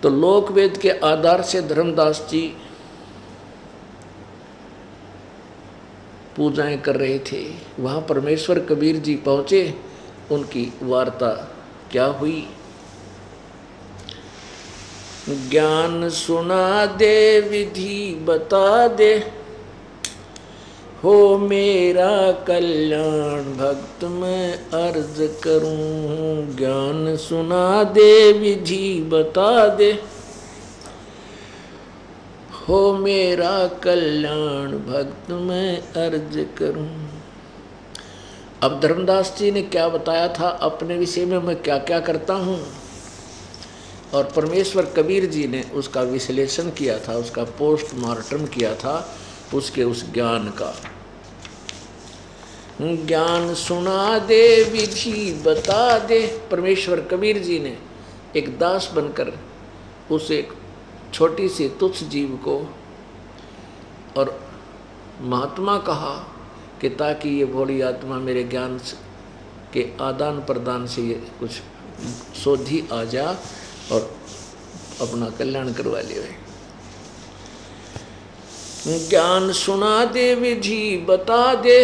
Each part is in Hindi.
तो लोकवेद के आधार से धर्मदास जी पूजाएं कर रहे थे। वहाँ परमेश्वर कबीर जी पहुँचे, उनकी वार्ता क्या हुई। ज्ञान सुना दे विधि बता दे, हो मेरा कल्याण भक्त मैं अर्ज करूं। ज्ञान सुना दे विधि बता दे, हो मेरा कल्याण भक्त मैं अर्ज करूं। अब धर्मदास जी ने क्या बताया था अपने विषय में, मैं क्या क्या करता हूँ, और परमेश्वर कबीर जी ने उसका विश्लेषण किया था, उसका पोस्टमार्टम किया था उसके उस ज्ञान का। ज्ञान सुना दे विधि बता दे। परमेश्वर कबीर जी ने एक दास बनकर उस एक छोटी सी तुच्छ जीव को और महात्मा कहा कि ताकि ये भोली आत्मा मेरे ज्ञान के आदान प्रदान से ये कुछ सोधी आ जा और अपना कल्याण करवा ले। ज्ञान सुना दे विधि बता दे,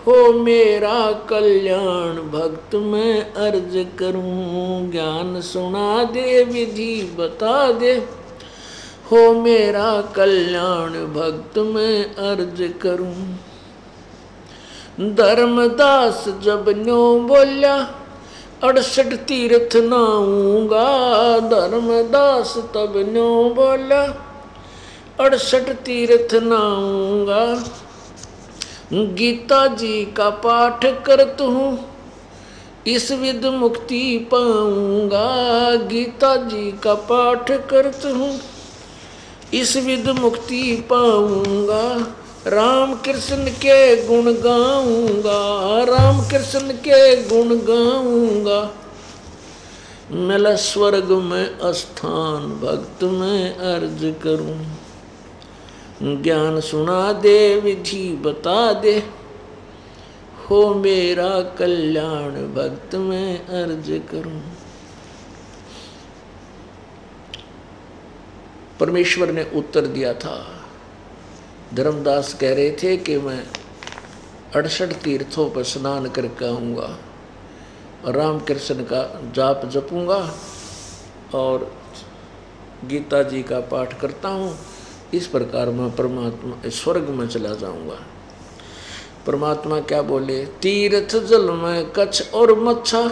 हो मेरा कल्याण भक्त मैं अर्ज करूं। ज्ञान सुना दे विधि बता दे, हो मेरा कल्याण भक्त मैं अर्ज करूं। धर्मदास जब न्यो बोल्या, 68 तीर्थ नाऊंगा। धर्मदास तब न्यो बोला, 68 तीर्थ नाऊंगा। गीता जी का पाठ करत हूँ, इस विध मुक्ति पाऊंगा। गीता जी का पाठ करत हूँ, इस विध मुक्ति पाऊंगा। राम कृष्ण के गुण गाऊंगा, राम कृष्ण के गुण गाऊंगा। मिला स्वर्ग में स्थान भक्त में अर्ज करूं। ज्ञान सुना दे विधि बता दे, हो मेरा कल्याण भक्त में अर्ज करूं। परमेश्वर ने उत्तर दिया था। धर्मदास कह रहे थे कि मैं 68 तीर्थों पर स्नान करके आऊँगा, राम कृष्ण का जाप जपूंगा और गीता जी का पाठ करता हूँ। इस प्रकार मैं परमात्मा स्वर्ग में चला जाऊंगा। परमात्मा क्या बोले, तीर्थ जल में कच्छ और मच्छा,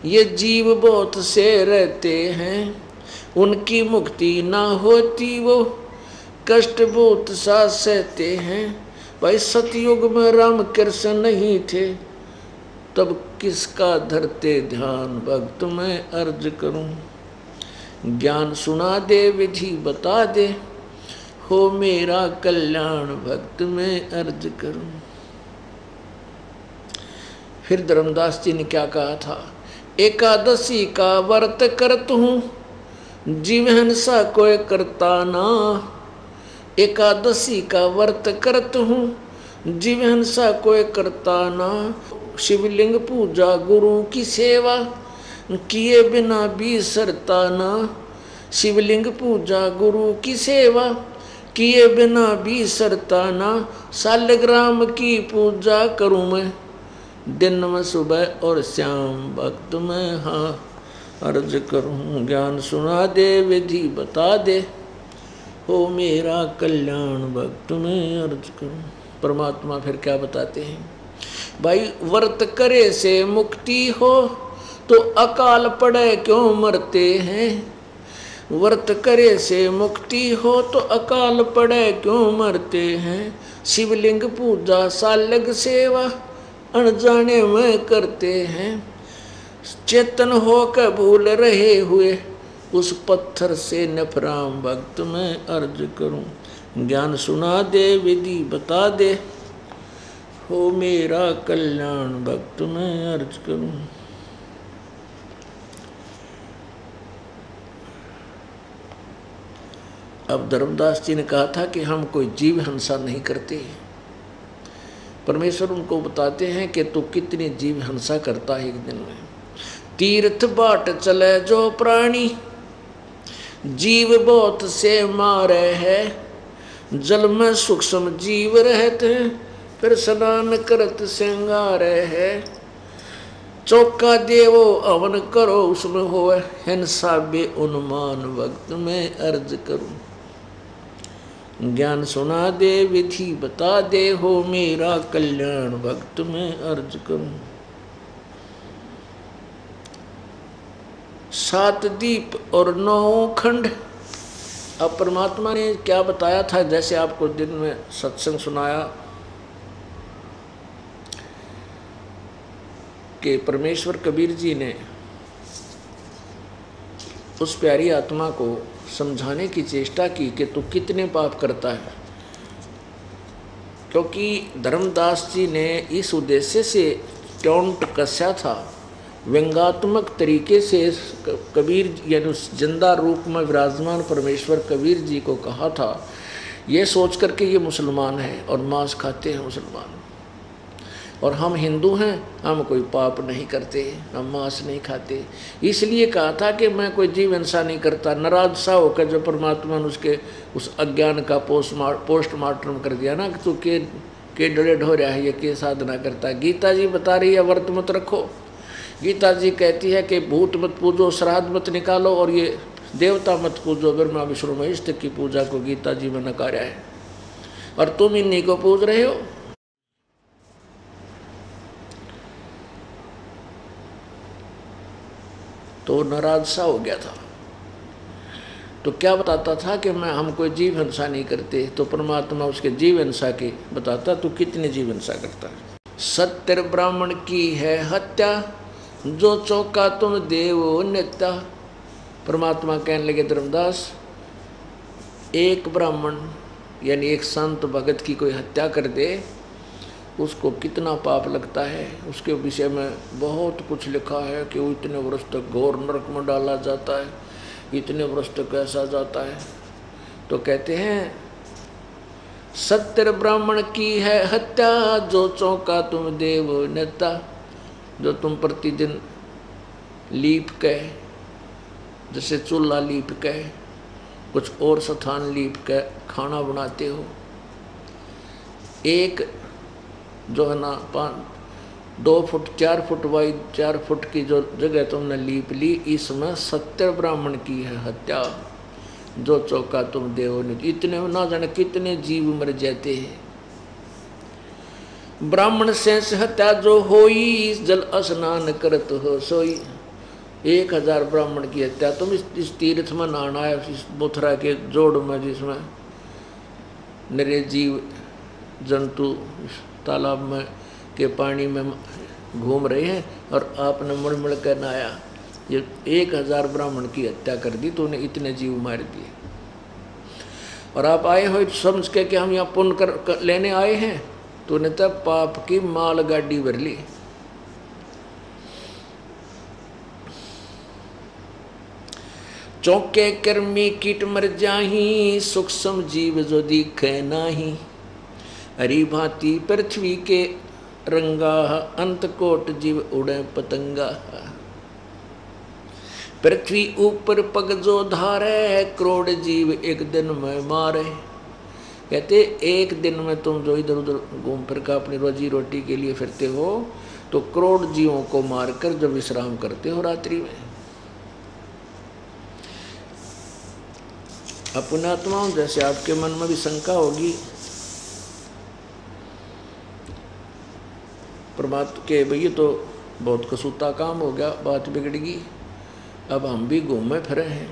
ये जीव बहुत से रहते हैं। उनकी मुक्ति ना होती वो कष्ट बहुत सा सहते हैं। भाई सतयुग में राम कृष्ण नहीं थे, तब किसका धरते ध्यान भक्त मैं अर्ज करूं। ज्ञान सुना दे विधि बता दे, हो मेरा कल्याण भक्त में अर्ज करूं। फिर धर्मदास जी ने क्या कहा था, एकादशी का व्रत करत हूँ, जीव हिंसा कोई करता ना। एकादशी का व्रत करत हूँ, जीव हिंसा कोई करता ना। शिवलिंग पूजा गुरु की सेवा, किए बिना भी सरता ना। शिवलिंग पूजा गुरु की सेवा, किए बिना भी सरता ना। सालग्राम की पूजा करूं मैं, दिन में सुबह और शाम भक्त में हाँ अर्ज करूं। ज्ञान सुना दे विधि बता दे, हो मेरा कल्याण भक्त में अर्ज करूं। परमात्मा फिर क्या बताते हैं, भाई व्रत करे से मुक्ति हो, तो अकाल पड़े क्यों मरते हैं। व्रत करे से मुक्ति हो, तो अकाल पड़े क्यों मरते हैं। शिवलिंग पूजा सालग सेवा, अनजाने में करते हैं। चेतन होकर भूल रहे हुए, उस पत्थर से नफराम भक्त में अर्ज करूं। ज्ञान सुना दे विधि बता दे, हो मेरा कल्याण भक्त में अर्ज करूं। अब धर्मदास जी ने कहा था कि हम कोई जीव हिंसा नहीं करते। परमेश्वर उनको बताते हैं कि तू कितनी जीव हिंसा करता है एक दिन में। तीर्थ बाट चले जो प्राणी, जीव बहुत से मारे है, जल में सूक्ष्म जीव रहते, फिर स्नान करत श्रृंगारे है। चौका देवो अवन करो, उसमें हो हिंसा बे उन्मान, वक्त में अर्ज करूं। ज्ञान सुना दे विधि बता दे, हो मेरा कल्याण भक्त में अर्ज करूं। सात दीप और 9 खंड। अब परमात्मा ने क्या बताया था, जैसे आपको दिन में सत्संग सुनाया कि परमेश्वर कबीर जी ने उस प्यारी आत्मा को समझाने की चेष्टा की कि तू कितने पाप करता है, क्योंकि धर्मदास जी ने इस उद्देश्य से टोंट कसा था, व्यंगात्मक तरीके से कबीर यानी उस जिंदा रूप में विराजमान परमेश्वर कबीर जी को कहा था, ये सोच करके ये मुसलमान है और मांस खाते हैं मुसलमान, और हम हिंदू हैं, हम कोई पाप नहीं करते, हम मांस नहीं खाते। इसलिए कहा था कि मैं कोई जीव हिंसा नहीं करता। नाराज सा होकर जो परमात्मा ने उसके उस अज्ञान का पोस्टमार्टम कर दिया ना कि तू के डरे ढो रहा है, ये के साधना करता। गीता जी बता रही है व्रत मत रखो। गीता जी कहती है कि भूत मत पूजो, श्राद्ध मत निकालो, और ये देवता मत पूजो। ब्रह्मा विष्णु महेश तक की पूजा को गीता जी में नकारा है, और तुम इन्हीं को पूज रहे हो। तो नाराज सा हो गया था। तो क्या बताता था कि हम कोई जीव हिंसा नहीं करते, तो परमात्मा उसके जीव हिंसा की बताता, तू कितने जीव हिंसा करता है। सत्य ब्राह्मण की है हत्या, जो चौका तुम देवो नित्या। परमात्मा कहने लगे धर्मदास, एक ब्राह्मण यानी एक संत भगत की कोई हत्या कर दे, उसको कितना पाप लगता है। उसके विषय में बहुत कुछ लिखा है कि वो इतने वर्ष तक घोर नरक में डाला जाता है, इतने वर्ष तक ऐसा जाता है। तो कहते हैं सत्य ब्राह्मण की है हत्या, जो चौका तुम देव नेता। जो तुम प्रतिदिन लीप के, जैसे चूल्हा लीप के, कुछ और स्थान लीप के खाना बनाते हो, एक जो है ना 2 फुट 4 फुट बाई 4 फुट की जो जगह तुमने लीप ली, इसमें सत्य ब्राह्मण की है हत्या, जो चौका तुम देव ने। इतने ना जाने कितने जीव मर जाते हैं। ब्राह्मण से हत्या जो होई, जल स्नान करत हो सोई। 1000 ब्राह्मण की हत्या। तुम इस तीर्थ में नहाना है, इस बोथरा के जोड़ में, जिसमें नरे जीव जंतु तालाब में के पानी में घूम रहे हैं, और आपने मुड़ कर नहाया। ये 1000 ब्राह्मण की हत्या कर दी, तो उन्हें इतने जीव मार दिए। और आप आए हो समझ के कि हम यहाँ पुण्य कर लेने आए हैं, तो उन्हें तब पाप की माल गाड़ी भर ली। चौके कर्मी कीट मर जाही, सूक्ष्म जीव जो दिखे नाही। हरी भांति पृथ्वी के रंगा, अंत कोट जीव उड़े पतंगा। पृथ्वी ऊपर पग जो धारे, करोड़ जीव एक दिन में मारे। कहते एक दिन में तुम जो इधर उधर घूम फिर कर अपनी रोजी रोटी के लिए फिरते हो, तो करोड़ जीवों को मारकर जब विश्राम करते हो रात्रि में। अपनात्माओं, जैसे आपके मन में भी शंका होगी परमात्मा के, भैया तो बहुत कसूता काम हो गया, बात बिगड़गी। अब हम भी घूमे फिरे हैं,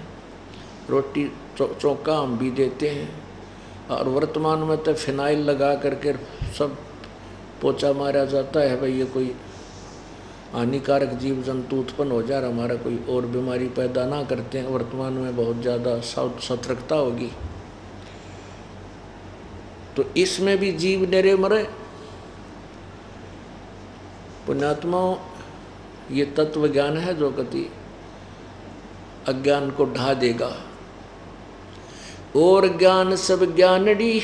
रोटी चौका हम भी देते हैं, और वर्तमान में तो फिनाइल लगा करके सब पोछा मारा जाता है। भाई ये कोई हानिकारक जीव जंतु उत्पन्न हो जाए, हमारा कोई और बीमारी पैदा ना करते हैं। वर्तमान में बहुत ज़्यादा सतर्कता होगी, तो इसमें भी जीव निरे मरे। पुण्यात्माओं, ये तत्व ज्ञान है जो कति अज्ञान को ढा देगा। और ज्ञान सब ज्ञानड़ी,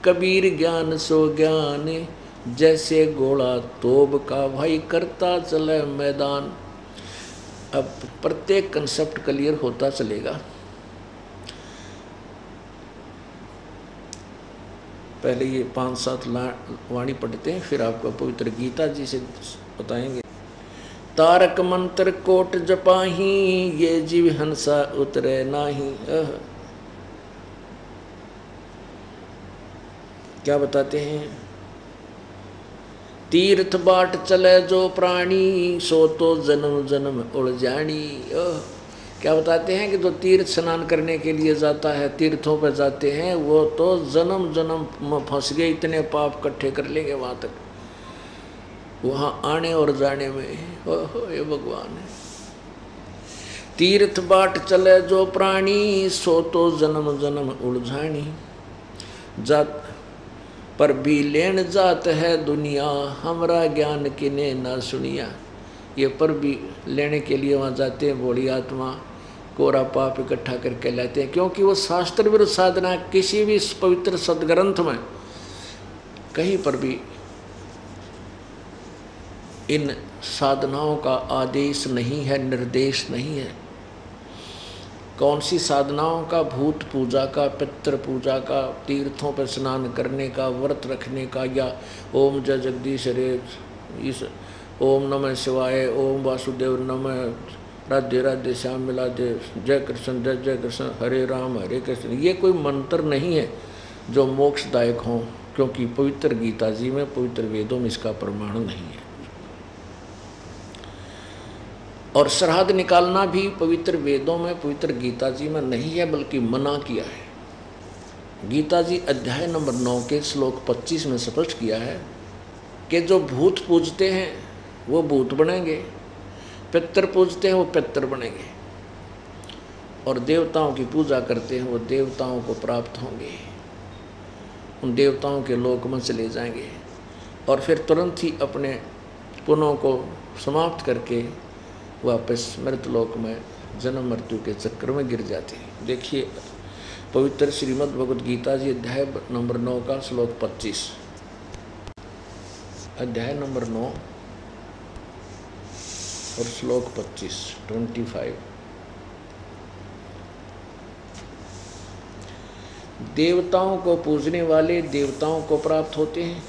कबीर ज्ञान सो ज्ञान। जैसे घोड़ा तोब का भाई, करता चले मैदान। अब प्रत्येक कंसेप्ट क्लियर होता चलेगा। पहले ये 5-7 वाणी पढ़ते हैं, फिर आपको पवित्र गीता जी से बताएंगे। तारक मंत्र कोट जपाही, ये जीव हंसा उतरे नाही। क्या बताते हैं? तीर्थ बाट चले जो प्राणी, सो तो जन्म जन्म उलझानी। क्या बताते हैं कि जो तीर्थ स्नान करने के लिए जाता है, तीर्थों पर जाते हैं, वो तो जन्म जन्म में फंस गए, इतने पाप इकट्ठे कर लेंगे वहां तक, वहां आने और जाने में। ये भगवान है। तीर्थ बाट चले जो प्राणी, सो तो जन्म जन्म उलझानी। जात पर भी लेन जात है दुनिया, हमरा ज्ञान किने ना सुनिया। ये पर भी लेने के लिए वहाँ जाते हैं, बूढ़ी आत्मा कोरा पाप इकट्ठा करके लाते हैं, क्योंकि वो शास्त्र विरुद्ध साधना किसी भी पवित्र सदग्रंथ में कहीं पर भी इन साधनाओं का आदेश नहीं है, निर्देश नहीं है। कौन सी साधनाओं का? भूत पूजा का, पितृ पूजा का, तीर्थों पर स्नान करने का, व्रत रखने का, या ओम जय जगदीश रे, इस ओम नमः शिवाय, ओम वासुदेव नमः, राधे राधे श्याम मिला दे, जय कृष्ण जय जय कृष्ण, हरे राम हरे कृष्ण। ये कोई मंत्र नहीं है जो मोक्षदायक हों, क्योंकि पवित्र गीता जी में, पवित्र वेदों में इसका प्रमाण नहीं है। और श्राद्ध निकालना भी पवित्र वेदों में, पवित्र गीता जी में नहीं है, बल्कि मना किया है। गीता जी अध्याय नंबर 9 के श्लोक 25 में स्पष्ट किया है कि जो भूत पूजते हैं वो भूत बनेंगे, पितृ पूजते हैं वो पितृ बनेंगे, और देवताओं की पूजा करते हैं वो देवताओं को प्राप्त होंगे, उन देवताओं के लोक में चले जाएंगे, और फिर तुरंत ही अपने पुण्यों को समाप्त करके वापस मृतलोक में जन्म मृत्यु के चक्कर में गिर जाते हैं। देखिए पवित्र श्रीमद् भगवद गीता जी अध्याय नंबर 9 का श्लोक 25, अध्याय नंबर 9 और श्लोक 25। देवताओं को पूजने वाले देवताओं को प्राप्त होते हैं,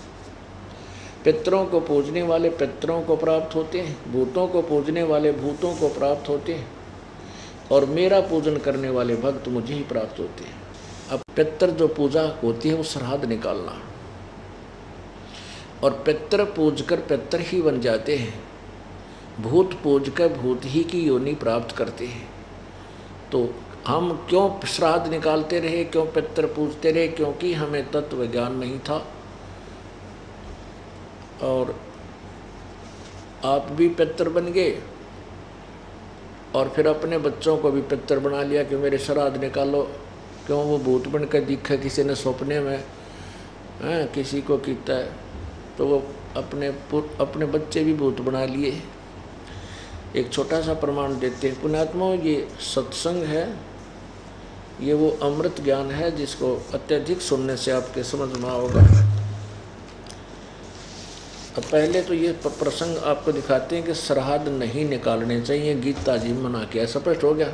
पितरों को पूजने वाले पितरों को प्राप्त होते हैं, भूतों को पूजने वाले भूतों को प्राप्त होते हैं, और मेरा पूजन करने वाले भक्त मुझे ही प्राप्त होते हैं। अब पितर जो पूजा होती है वो श्राद्ध निकालना, और पितर पूज कर पितर ही बन जाते हैं, भूत पूज कर भूत ही की योनि प्राप्त करते हैं। तो हम क्यों श्राद्ध निकालते रहे, क्यों पितर पूजते रहे? क्योंकि हमें तत्व ज्ञान नहीं था, और आप भी पितर बन गए, और फिर अपने बच्चों को भी पितर बना लिया कि मेरे श्राद्ध निकालो। क्यों? वो भूत बन कर दिखा, किसी ने सपने में किसी को कीता है, तो वो अपने बच्चे भी भूत बना लिए। एक छोटा सा प्रमाण देते हैं पुण्यात्मा, ये सत्संग है, ये वो अमृत ज्ञान है जिसको अत्यधिक सुनने से आपके समझ में आओगा। अब पहले तो ये प्रसंग आपको दिखाते हैं कि श्राद्ध नहीं निकालने चाहिए, गीता जी मना किया, स्पष्ट हो गया।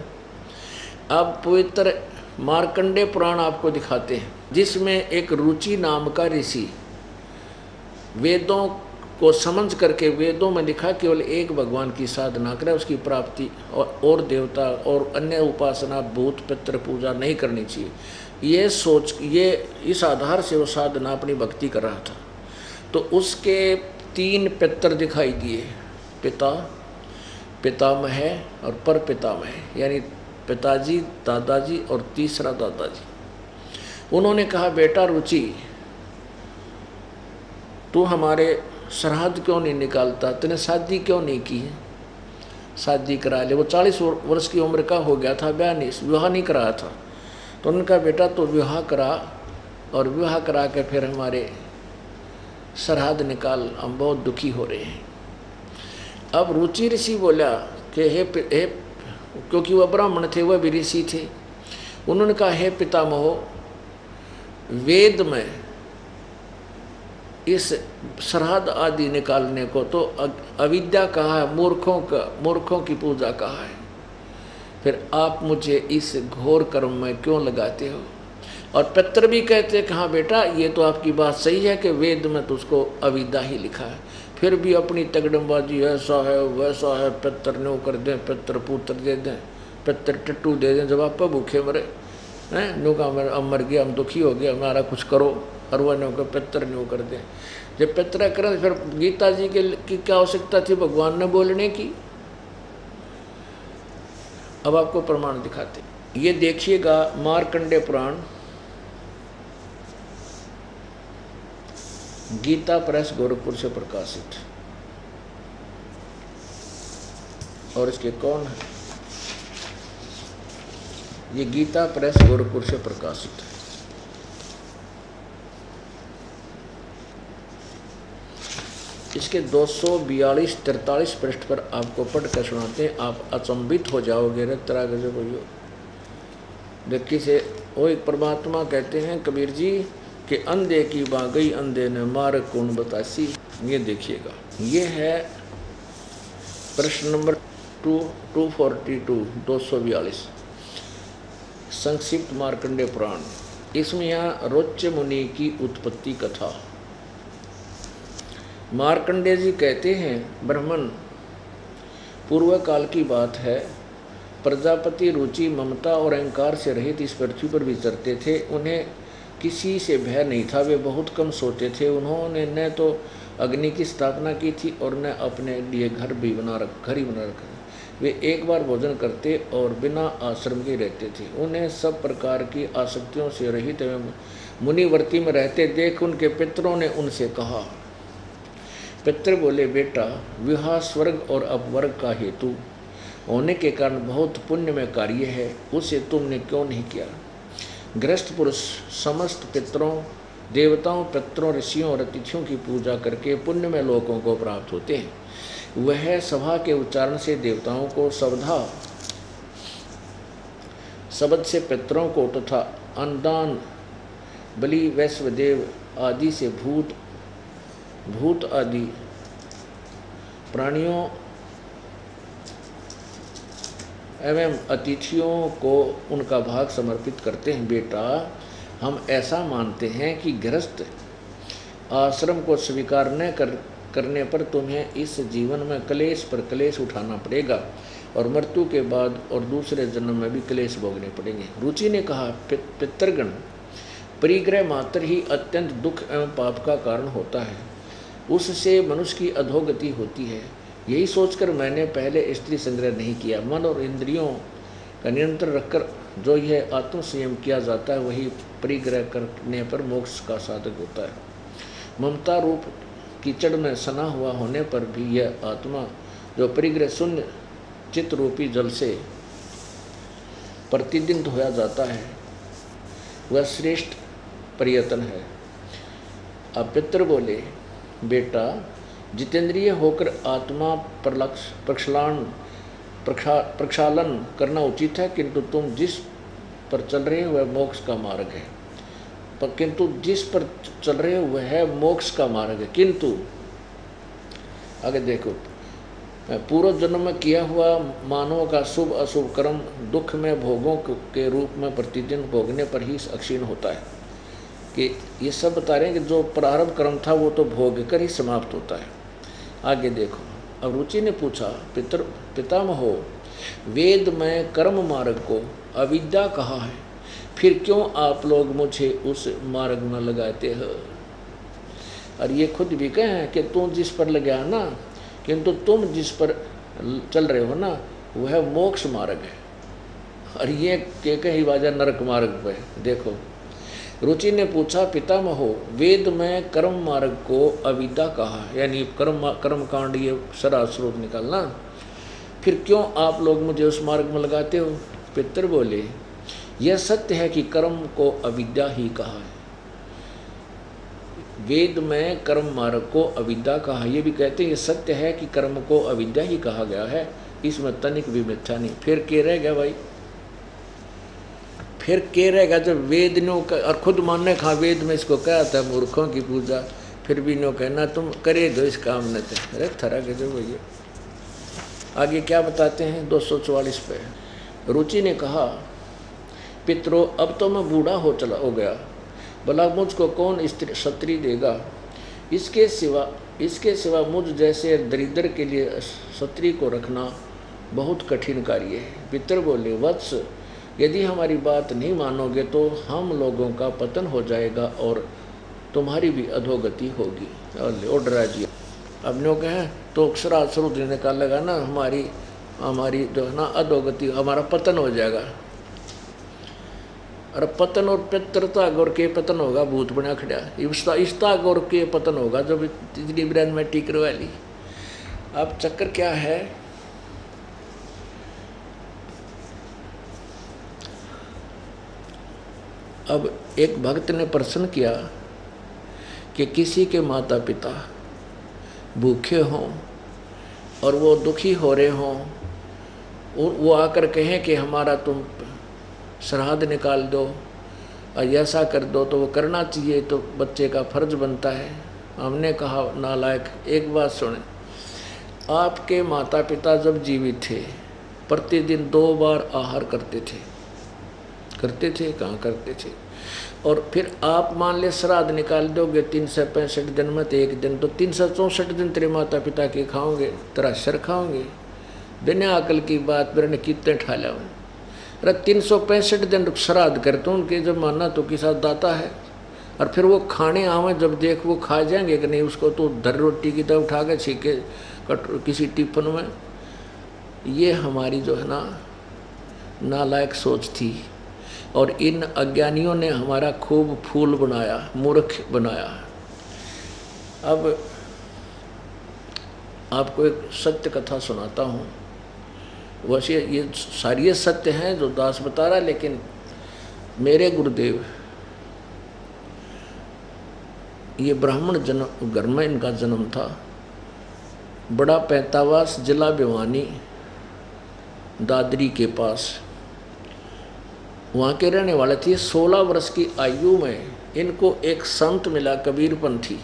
अब पवित्र मार्कंडेय पुराण आपको दिखाते हैं, जिसमें एक रुचि नाम का ऋषि वेदों को समझ करके, वेदों में लिखा केवल एक भगवान की साधना करे, उसकी प्राप्ति, और देवता और अन्य उपासना भूत पितृ पूजा नहीं करनी चाहिए। ये सोच, ये इस आधार से वो साधना अपनी भक्ति कर रहा था। तो उसके 3 पितर दिखाई दिए, पिता, पितामह और पर पितामह, यानी पिताजी, दादाजी और तीसरा दादाजी। उन्होंने कहा, बेटा रुचि, तू हमारे श्राद्ध क्यों नहीं निकालता? तूने शादी क्यों नहीं की है? शादी करा ले। वो 40 वर्ष की उम्र का हो गया था, विवाह नहीं कराया था। तो उन्होंने कहा, बेटा तो विवाह करा, और विवाह करा के फिर हमारे श्राद्ध निकाल, हम बहुत दुखी हो रहे हैं। अब रुचि ऋषि बोला कि हे क्योंकि वह ब्राह्मण थे, वह भी ऋषि थे। उन्होंने कहा, हे पितामहो, वेद में इस श्राद्ध आदि निकालने को तो अविद्या कहा है, मूर्खों की पूजा कहा है, फिर आप मुझे इस घोर कर्म में क्यों लगाते हो? और पितर भी कहते कि हाँ बेटा ये तो आपकी बात सही है कि वेद में तो उसको अविद्या ही लिखा है, फिर भी अपनी तगड़मबाजी ऐसा है वैसा है, पितर न्यू कर दें, पितर पुत्र दे दें, पितर टट्टू दे दें, जब आप भूखे मरे हैं न्यू का अब मर गया, हम दुखी हो गया, हमारा कुछ करो, और वह न्यू का पितर न्यू कर दें। जब पितर करें फिर गीता जी की क्या आवश्यकता थी भगवान ने बोलने की। अब आपको प्रमाण दिखाते, ये देखिएगा मार्कंडेय पुराण, गीता प्रेस गोरखपुर से प्रकाशित, और इसके कौन है, ये गीता प्रेस गोरखपुर से प्रकाशित है। इसके 242-43 पृष्ठ पर आपको पढ़ कर सुनाते हैं, आप अचंभित हो जाओगे। रे तरह के भैया देखी से वो एक परमात्मा कहते हैं कबीर जी कि अंधे की बागई अंधे ने मार कौन बतासी। ये देखिएगा, ये है प्रश्न नंबर 242 242 संक्षिप्त मार्कंडेय पुराण। इसमें यहाँ रोच्य मुनि की उत्पत्ति कथा। मार्कंडेय जी कहते हैं ब्राह्मण, पूर्व काल की बात है, प्रजापति रुचि ममता और अहंकार से रहित इस पृथ्वी पर विचरते थे। उन्हें किसी से भय नहीं था, वे बहुत कम सोते थे। उन्होंने न तो अग्नि की स्थापना की थी और न अपने लिए घर ही बना रखा। वे एक बार भोजन करते और बिना आश्रम के रहते थे। उन्हें सब प्रकार की आसक्तियों से रहित एवं मुनिवर्ती में रहते देख उनके पितरों ने उनसे कहा। पितर बोले, बेटा विवाह स्वर्ग और अपवर्ग का हेतु होने के कारण बहुत पुण्य में कार्य है, उसे तुमने क्यों नहीं किया। गृहस्थ पुरुष समस्त पितरों देवताओं पितरों ऋषियों और अतिथियों की पूजा करके पुण्य में लोकों को प्राप्त होते हैं। वह सभा के उच्चारण से देवताओं को शब्द से पितरों को तथा अन्नदान बलि वैश्वदेव आदि से भूत आदि प्राणियों एवं अतिथियों को उनका भाग समर्पित करते हैं। बेटा हम ऐसा मानते हैं कि गृहस्थ आश्रम को स्वीकार न करने पर तुम्हें इस जीवन में क्लेश पर क्लेश उठाना पड़ेगा और मृत्यु के बाद और दूसरे जन्म में भी क्लेश भोगने पड़ेंगे। रुचि ने कहा, पितृगण, परिग्रह मात्र ही अत्यंत दुख एवं पाप का कारण होता है, उससे मनुष्य की अधोगति होती है। यही सोचकर मैंने पहले स्त्री संग्रह नहीं किया। मन और इंद्रियों का नियंत्रण रखकर जो यह आत्म संयम किया जाता है वही परिग्रह करने पर मोक्ष का साधक होता है। ममता रूप कीचड़ में सना हुआ होने पर भी यह आत्मा जो परिग्रह शून्य चित्त रूपी जल से प्रतिदिन धोया जाता है वह श्रेष्ठ प्रयत्न है। अब पितर बोले, बेटा जितेंद्रिय होकर आत्मा प्रक्षालन करना उचित है, किंतु तुम जिस पर चल रहे हो वह मोक्ष का मार्ग है। किंतु जिस पर चल रहे हो वह है मोक्ष का मार्ग है। किंतु आगे देखो, पूर्व जन्म में किया हुआ मानवों का शुभ अशुभ कर्म दुख में भोगों के रूप में प्रतिदिन भोगने पर ही क्षीण होता है। कि ये सब बता रहे हैं कि जो प्रारब्ध कर्म था वो तो भोग कर ही समाप्त होता है। आगे देखो, अब रुचि ने पूछा, पितामहो, वेद में कर्म मार्ग को अविद्या कहा है, फिर क्यों आप लोग मुझे उस मार्ग में लगाते हो। और ये खुद भी कहें कि तुम जिस पर लगा ना, किंतु तुम जिस पर चल रहे हो ना वह मोक्ष मार्ग है, और ये के कहीं बाजा नरक मार्ग पे। देखो, रुचि ने पूछा, पितामहो, वेद में कर्म मार्ग को अविद्या कहा, यानी कर्म कांड ये सरा स्रोत निकालना, फिर क्यों आप लोग मुझे उस मार्ग में लगाते हो। पितर बोले, यह सत्य है कि कर्म को अविद्या ही कहा है। वेद में कर्म मार्ग को अविद्या कहा, ये भी कहते हैं ये सत्य है कि कर्म को अविद्या ही कहा गया है, इसमें तनिक भी मिथ्या नहीं। फिर के रह गया भाई, फिर के रहेगा जब वेद नो और खुद मानने खा वेद में इसको क्या था मूर्खों की पूजा, फिर भी नो कहना तुम करे दो इस काम न थे। अरे थरा के जो भैया आगे क्या बताते हैं 244 पे। रुचि ने कहा, पितरों, अब तो मैं बूढ़ा हो गया, भला मुझको कौन स्त्री क्षत्रिय देगा। इसके सिवा मुझ जैसे दरिद्र के लिए क्षत्रिय को रखना बहुत कठिन कार्य है। पितर बोले, वत्स, यदि हमारी बात नहीं मानोगे तो हम लोगों का पतन हो जाएगा और तुम्हारी भी अधोगति होगी। और डरा जी अब नो कहें तो अक्षरा स्वरूप निकालेगा ना, हमारी जो है ना अधोगति, हमारा पतन हो जाएगा। और पतन और पितरता गौर के पतन होगा, भूत बना खड़ा इष्टा गौर के पतन होगा, जब इतनी ब्रांड में टीकर वाली। अब चक्कर क्या है, अब एक भक्त ने प्रश्न किया कि किसी के माता पिता भूखे हों और वो दुखी हो रहे हों, वो आकर कहें कि हमारा तुम श्राद्ध निकाल दो और ऐसा कर दो, तो वो करना चाहिए, तो बच्चे का फर्ज बनता है। हमने कहा, नालायक, एक बात सुने, आपके माता पिता जब जीवित थे प्रतिदिन 2 बार आहार करते थे कहाँ करते थे। और फिर आप मान ले श्राद्ध निकाल दोगे 365 दिन में, तो एक दिन तो 364 दिन तेरे माता पिता के खाओगे, तेरा सर खाओगे। बिना अकल की बात मेरे ने कितने ठाला हुए। अरे 365 दिन श्राद्ध करते उनके, जब मानना तो किसा दाता है। और फिर वो खाने आवे, जब देख वो खा जाएंगे कि नहीं, उसको तो धर रोटी की तरह उठा के छीके किसी टिफिन में। ये हमारी जो है ना नालायक सोच थी, और इन अज्ञानियों ने हमारा खूब फूल बनाया, मूर्ख बनाया। अब आपको एक सत्य कथा सुनाता हूँ। वैसे ये सारी सत्य हैं जो दास बता रहा, लेकिन मेरे गुरुदेव ये ब्राह्मण जन्म घर में इनका जन्म था। बड़ा पैंतावास, जिला भिवानी, दादरी के पास, वहाँ के रहने वाले थे। 16 वर्ष की आयु में इनको एक संत मिला, कबीरपंथी।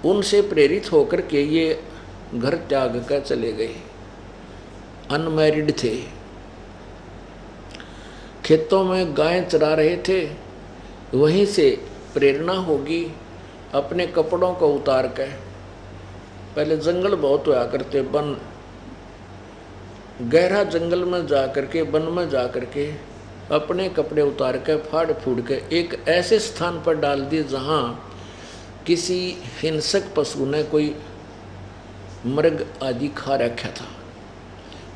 उनसे प्रेरित होकर के ये घर त्याग कर चले गए। अनमैरिड थे, खेतों में गायें चरा रहे थे। वहीं से प्रेरणा होगी, अपने कपड़ों को उतार कर, पहले जंगल बहुत हुआ करते, वन, गहरा जंगल में जा करके, वन में जा करके अपने कपड़े उतार कर फाड़ फूड़ के एक ऐसे स्थान पर डाल दिए जहाँ किसी हिंसक पशु ने कोई मृग आदि खा रखा था।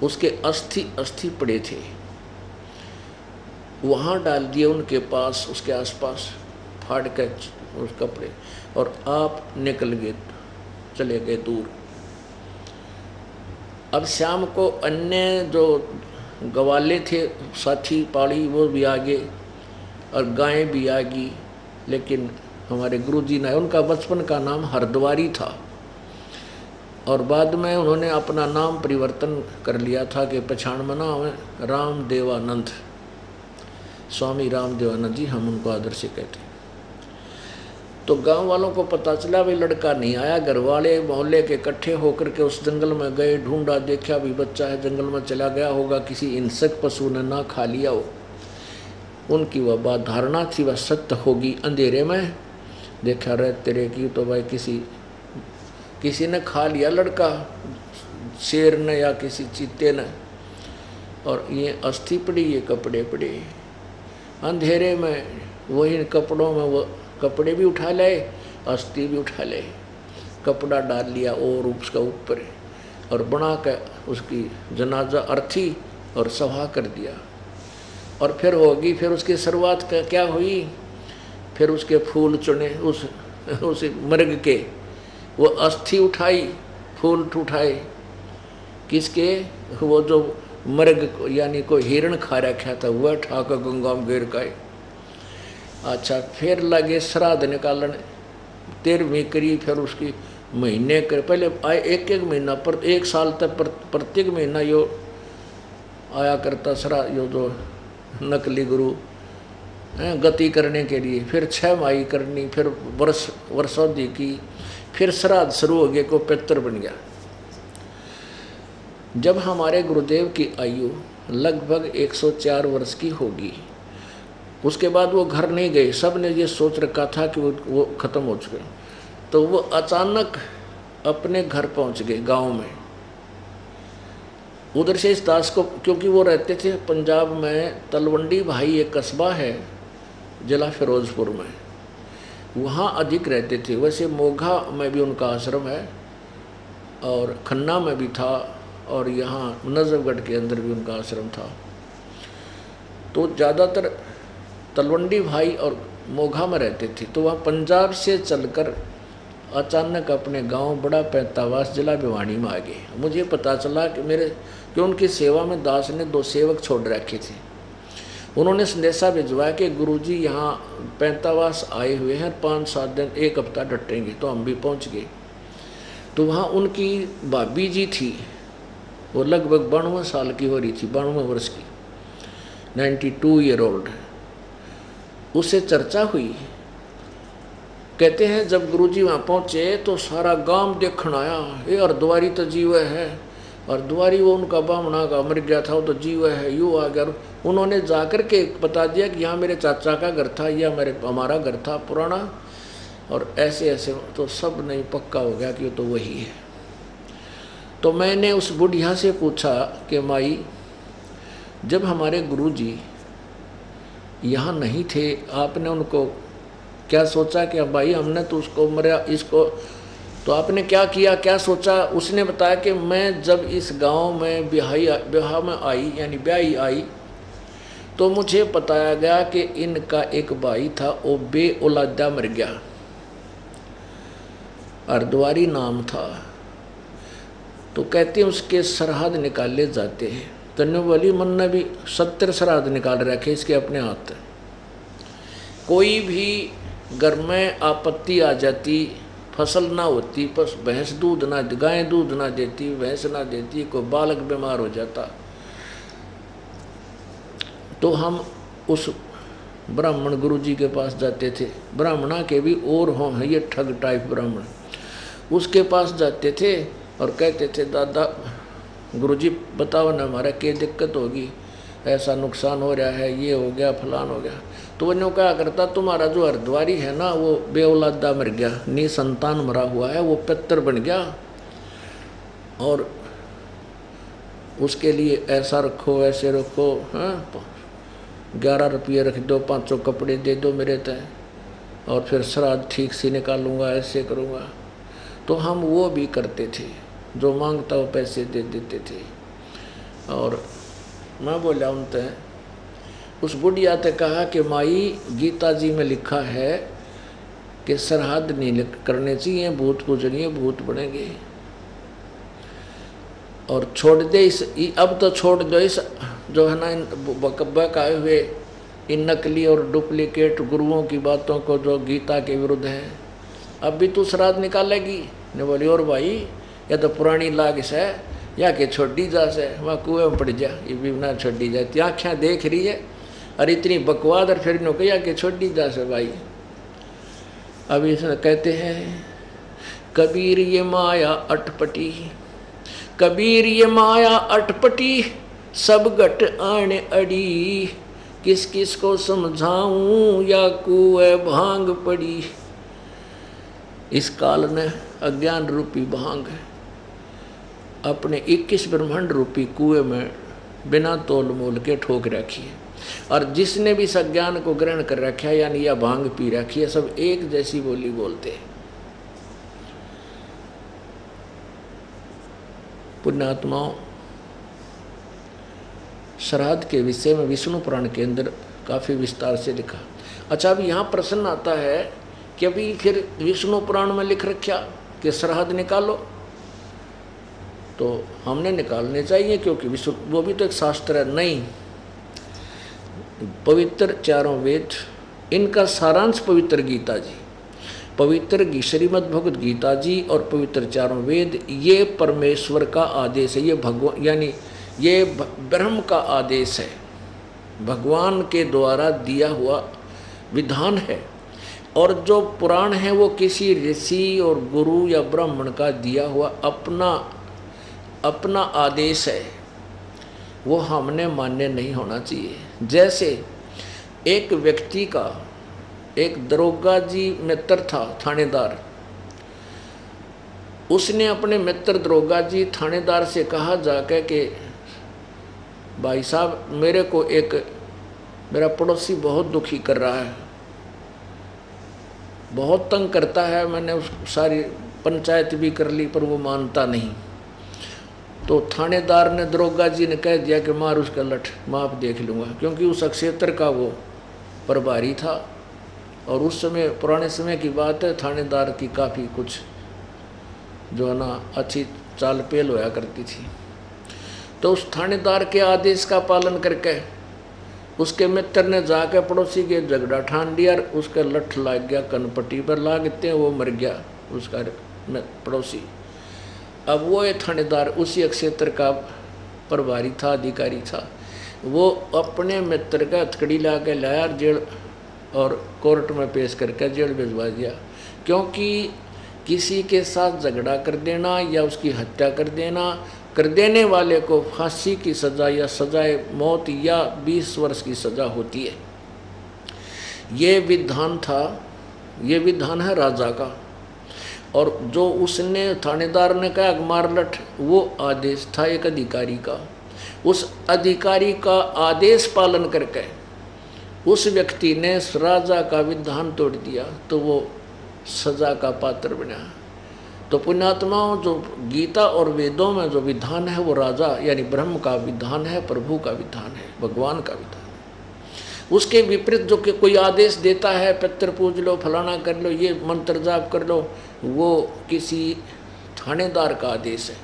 उसके अस्थि पड़े थे, वहाँ डाल दिए उनके पास, उसके आसपास फाड़ कर उस कपड़े, और आप निकल गए, चले गए दूर। अब शाम को अन्य जो गवाले थे साथी पाड़ी, वो भी आ गए और गायें भी आ गई। लेकिन हमारे गुरुजी ने, उनका बचपन का नाम हरद्वारी था, और बाद में उन्होंने अपना नाम परिवर्तन कर लिया था कि पहचान में नाम है रामदेवानंद, स्वामी रामदेवानंद जी, हम उनको आदर से कहते हैं। तो गांव वालों को पता चला भाई लड़का नहीं आया। घर वाले मोहल्ले के इकट्ठे होकर के उस जंगल में गए, ढूंढा, देखा भी बच्चा है, जंगल में चला गया होगा, किसी हिंसक पशु ने ना खा लिया हो। उनकी वह बात धारणा थी, वह सत्य होगी। अंधेरे में देखा रहे तेरे की तो भाई किसी ने खा लिया लड़का, शेर ने या किसी चीते ने, और ये अस्थि पड़ी, ये कपड़े पड़े। अंधेरे में वही कपड़ों में वो कपड़े भी उठा लाए, अस्थि भी उठा ले, कपड़ा डाल लिया और उसका ऊपर, और बना कर उसकी जनाजा अर्थी और सभा कर दिया। और फिर होगी, फिर उसकी शुरुआत क्या हुई, फिर उसके फूल चुने, उस मृग के, वो अस्थि उठाई, फूल उठाए, किसके, वो जो मृग यानी कोई हिरण खा रखा था, वह ठाकर गंगा में गिर गए। अच्छा, फिर लगे श्राद्ध निकालने, 13वीं करी, फिर उसकी महीने कर, पहले आए एक महीना पर, 1 साल तक प्रत्येक महीना यो आया करता श्राद्ध, यो जो नकली गुरु गति करने के लिए। फिर 6 माही करनी, फिर वर्षावधि की, फिर श्राद्ध शुरू हो गया, को पितर बन गया। जब हमारे गुरुदेव की आयु लगभग 104 वर्ष की होगी, उसके बाद वो घर नहीं गए। सब ने ये सोच रखा था कि वो ख़त्म हो चुके, तो वो अचानक अपने घर पहुंच गए गांव में। उधर से इस दास को, क्योंकि वो रहते थे पंजाब में तलवंडी भाई एक कस्बा है जिला फिरोजपुर में, वहाँ अधिक रहते थे। वैसे मोघा में भी उनका आश्रम है और खन्ना में भी था और यहाँ नजफगढ़ के अंदर भी उनका आश्रम था। तो ज़्यादातर तलवंडी भाई और मोघा में रहते थे। तो वह पंजाब से चलकर अचानक अपने गांव बड़ा पैंतावास जिला भिवानी में आ गए। मुझे पता चला कि उनकी सेवा में दास ने 2 सेवक छोड़ रखे थे। उन्होंने संदेशा भिजवाया कि गुरुजी यहाँ पैंतावास आए हुए हैं, 5-7 दिन 1 हफ्ता डटेंगे। तो हम भी पहुँच गए। तो वहाँ उनकी भाभी जी थी, वो लगभग 92 साल की हो रही थी, 92 वर्ष की, 92 ईयर ओल्ड। उससे चर्चा हुई। कहते हैं जब गुरुजी वहाँ पहुँचे तो सारा गांव देखने आया, ये अर्धवारी तो जीव है, अर्धवारी वो उनका बामना का मर गया था, वो तो जीव है, यूँ आ गया। उन्होंने जाकर के बता दिया कि यहाँ मेरे चाचा का घर था, या हमारा घर था पुराना, और ऐसे ऐसे। तो सब नहीं पक्का हो गया कि वो तो वही है। तो मैंने उस बुढ़िया से पूछा कि माई, जब हमारे गुरुजी यहाँ नहीं थे, आपने उनको क्या सोचा कि भाई हमने तो उसको मरा, इसको तो आपने क्या किया, क्या सोचा? उसने बताया कि मैं जब इस गांव में ब्याह में आई, यानी ब्याही आई, तो मुझे बताया गया कि इनका एक भाई था, वो बे औलादा मर गया, अर्धवारी नाम था। तो कहते हैं उसके श्राद्ध निकाले जाते हैं। तन्नू वाली मन ने भी 70 श्राद्ध निकाल रखे इसके अपने हाथ। कोई भी घर में आपत्ति आ जाती, फसल ना होती, बस भैंस दूध ना, गाय दूध ना देती, भैंस ना देती, कोई बालक बीमार हो जाता, तो हम उस ब्राह्मण गुरुजी के पास जाते थे। ब्राह्मणा के भी और हों, ये ठग टाइप ब्राह्मण, उसके पास जाते थे और कहते थे दादा गुरुजी बताओ ना हमारा क्या दिक्कत होगी, ऐसा नुकसान हो रहा है, ये हो गया, फलान हो गया। तो वो क्या करता, तुम्हारा जो अर्धवारी है ना वो बेऔलादा मर गया, नी संतान मरा हुआ है, वो पितर बन गया, और उसके लिए ऐसा रखो, ऐसे रखो, हाँ 11 रुपये रख दो, 500 कपड़े दे दो मेरे तय, और फिर श्राद्ध ठीक से निकालूंगा, ऐसे करूँगा। तो हम वो भी करते थे, जो मांगता वो पैसे दे देते थे। और मैं बोला उनसे, उस बुढ़िया ने कहा कि माई गीता जी में लिखा है कि श्राद्ध नहीं करने चाहिए, भूत पूजनीय, भूत बनेंगे, और छोड़ दे इस, अब तो छोड़ दो इस जो है ना बकबक आए हुए इन नकली और डुप्लीकेट गुरुओं की बातों को जो गीता के विरुद्ध है। अब भी तू श्राद्ध निकालेगी? ने बोली और भाई या तो पुरानी लागस है या के छोड़ी जा से, वहाँ कुएं में पड़ जा, ये भी ना छोड़ी जाए, त्या आँखें देख रही है, अरे इतनी बकवाद, और फिर नो कहा कि छोड़ी जा से भाई। अभी कहते हैं कबीर ये माया अटपटी, कबीर ये माया अटपटी, सब घट आने अड़ी, किस किस को समझाऊं या कुएं भांग पड़ी। इस काल ने अज्ञान रूपी भांग अपने 21 ब्रह्मांड रूपी कुएं में बिना तोल मोल के ठोक रखी है, और जिसने भी इस अज्ञान को ग्रहण कर रखा है यानी यह भांग पी रखी है, सब एक जैसी बोली बोलते हैं। पुण्यात्माओं, श्राद्ध के विषय में विष्णु पुराण के अंदर काफ़ी विस्तार से लिखा। अच्छा, अभी यहाँ प्रश्न आता है कि अभी फिर विष्णु पुराण में लिख रखा कि श्राद्ध निकालो, तो हमने निकालने चाहिए क्योंकि विष्णु वो भी तो एक शास्त्र है। नहीं, पवित्र चारों वेद, इनका सारांश पवित्र गीता जी, पवित्र श्रीमद् भगवद गीता जी और पवित्र चारों वेद, ये परमेश्वर का आदेश है, ये भगवान यानी ये ब्रह्म का आदेश है, भगवान के द्वारा दिया हुआ विधान है। और जो पुराण है वो किसी ऋषि और गुरु या ब्राह्मण का दिया हुआ अपना अपना आदेश है वो हमने मान्य नहीं होना चाहिए। जैसे एक व्यक्ति का एक दरोगा जी मित्र था थानेदार, उसने अपने मित्र दरोगा जी थानेदार से कहा जाकर कि भाई साहब मेरे को एक मेरा पड़ोसी बहुत दुखी कर रहा है, बहुत तंग करता है, मैंने उस सारी पंचायत भी कर ली पर वो मानता नहीं। तो थानेदार ने दरोगा जी ने कह दिया कि मार उसका लठ, मैं आप देख लूँगा, क्योंकि उस क्षेत्र का वो प्रभारी था। और उस समय पुराने समय की बात है, थानेदार की काफ़ी कुछ जो है ना अच्छी चाल पेल होया करती थी। तो उस थानेदार के आदेश का पालन करके उसके मित्र ने जाकर पड़ोसी के झगड़ा ठान लिया, उसका लठ लाग गया, कनपट्टी पर लागते हैं, वो मर गया उसका पड़ोसी। अब वो ये थानेदार उसी क्षेत्र का प्रभारी था, अधिकारी था, वो अपने मित्र का हथकड़ी ला के लाया जेल और कोर्ट में पेश करके जेल भिजवा दिया। क्योंकि किसी के साथ झगड़ा कर देना या उसकी हत्या कर देना, कर देने वाले को फांसी की सज़ा या सजाए मौत या 20 वर्ष की सज़ा होती है। ये विधान था, ये विधान है राजा का। और जो उसने थानेदार ने कहा मार लठ, वो आदेश था एक अधिकारी का। उस अधिकारी का आदेश पालन करके उस व्यक्ति ने राजा का विधान तोड़ दिया तो वो सजा का पात्र बना। तो पुण्यात्माओं, जो गीता और वेदों में जो विधान है वो राजा यानी ब्रह्म का विधान है, प्रभु का विधान है, भगवान का विधान है। उसके विपरीत जो कि कोई आदेश देता है, पितर पूज लो, फलाना कर लो, ये मंत्र जाप कर लो, वो किसी थानेदार का आदेश है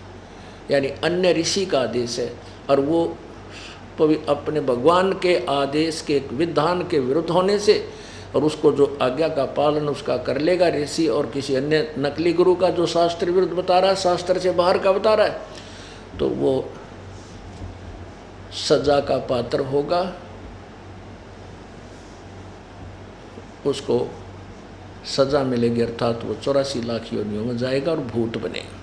यानी अन्य ऋषि का आदेश है। और वो अपने भगवान के आदेश के विधान के विरुद्ध होने से, और उसको जो आज्ञा का पालन उसका कर लेगा ऋषि और किसी अन्य नकली गुरु का जो शास्त्र विरुद्ध बता रहा है, शास्त्र से बाहर का बता रहा है, तो वो सजा का पात्र होगा, उसको सजा मिलेगी, अर्थात वो 84 लाख योनियों में जाएगा और भूत बनेगा।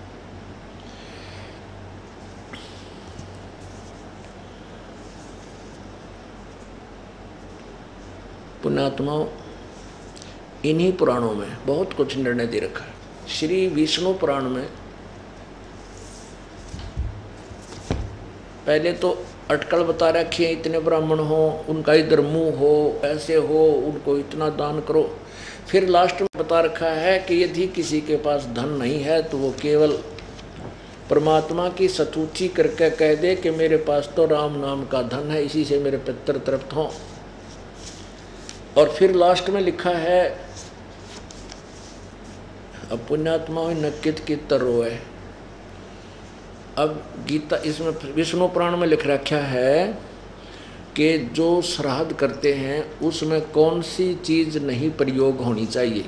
पुण्यात्माओं, इन्हीं पुराणों में बहुत कुछ निर्णय दे रखा है। श्री विष्णु पुराण में पहले तो अटकल बता रखी है, इतने ब्राह्मण हो, उनका इधर मुंह हो, ऐसे हो, उनको इतना दान करो। फिर लास्ट में बता रखा है कि यदि किसी के पास धन नहीं है तो वो केवल परमात्मा की स्तुति करके कह दे कि मेरे पास तो राम नाम का धन है, इसी से मेरे पितर तृप्त हों। और फिर लास्ट में लिखा है, अब पुण्यात्मा नकित की तरो है। अब गीता इसमें विष्णु पुराण में लिख रखा है कि जो श्राद्ध करते हैं उसमें कौन सी चीज नहीं प्रयोग होनी चाहिए।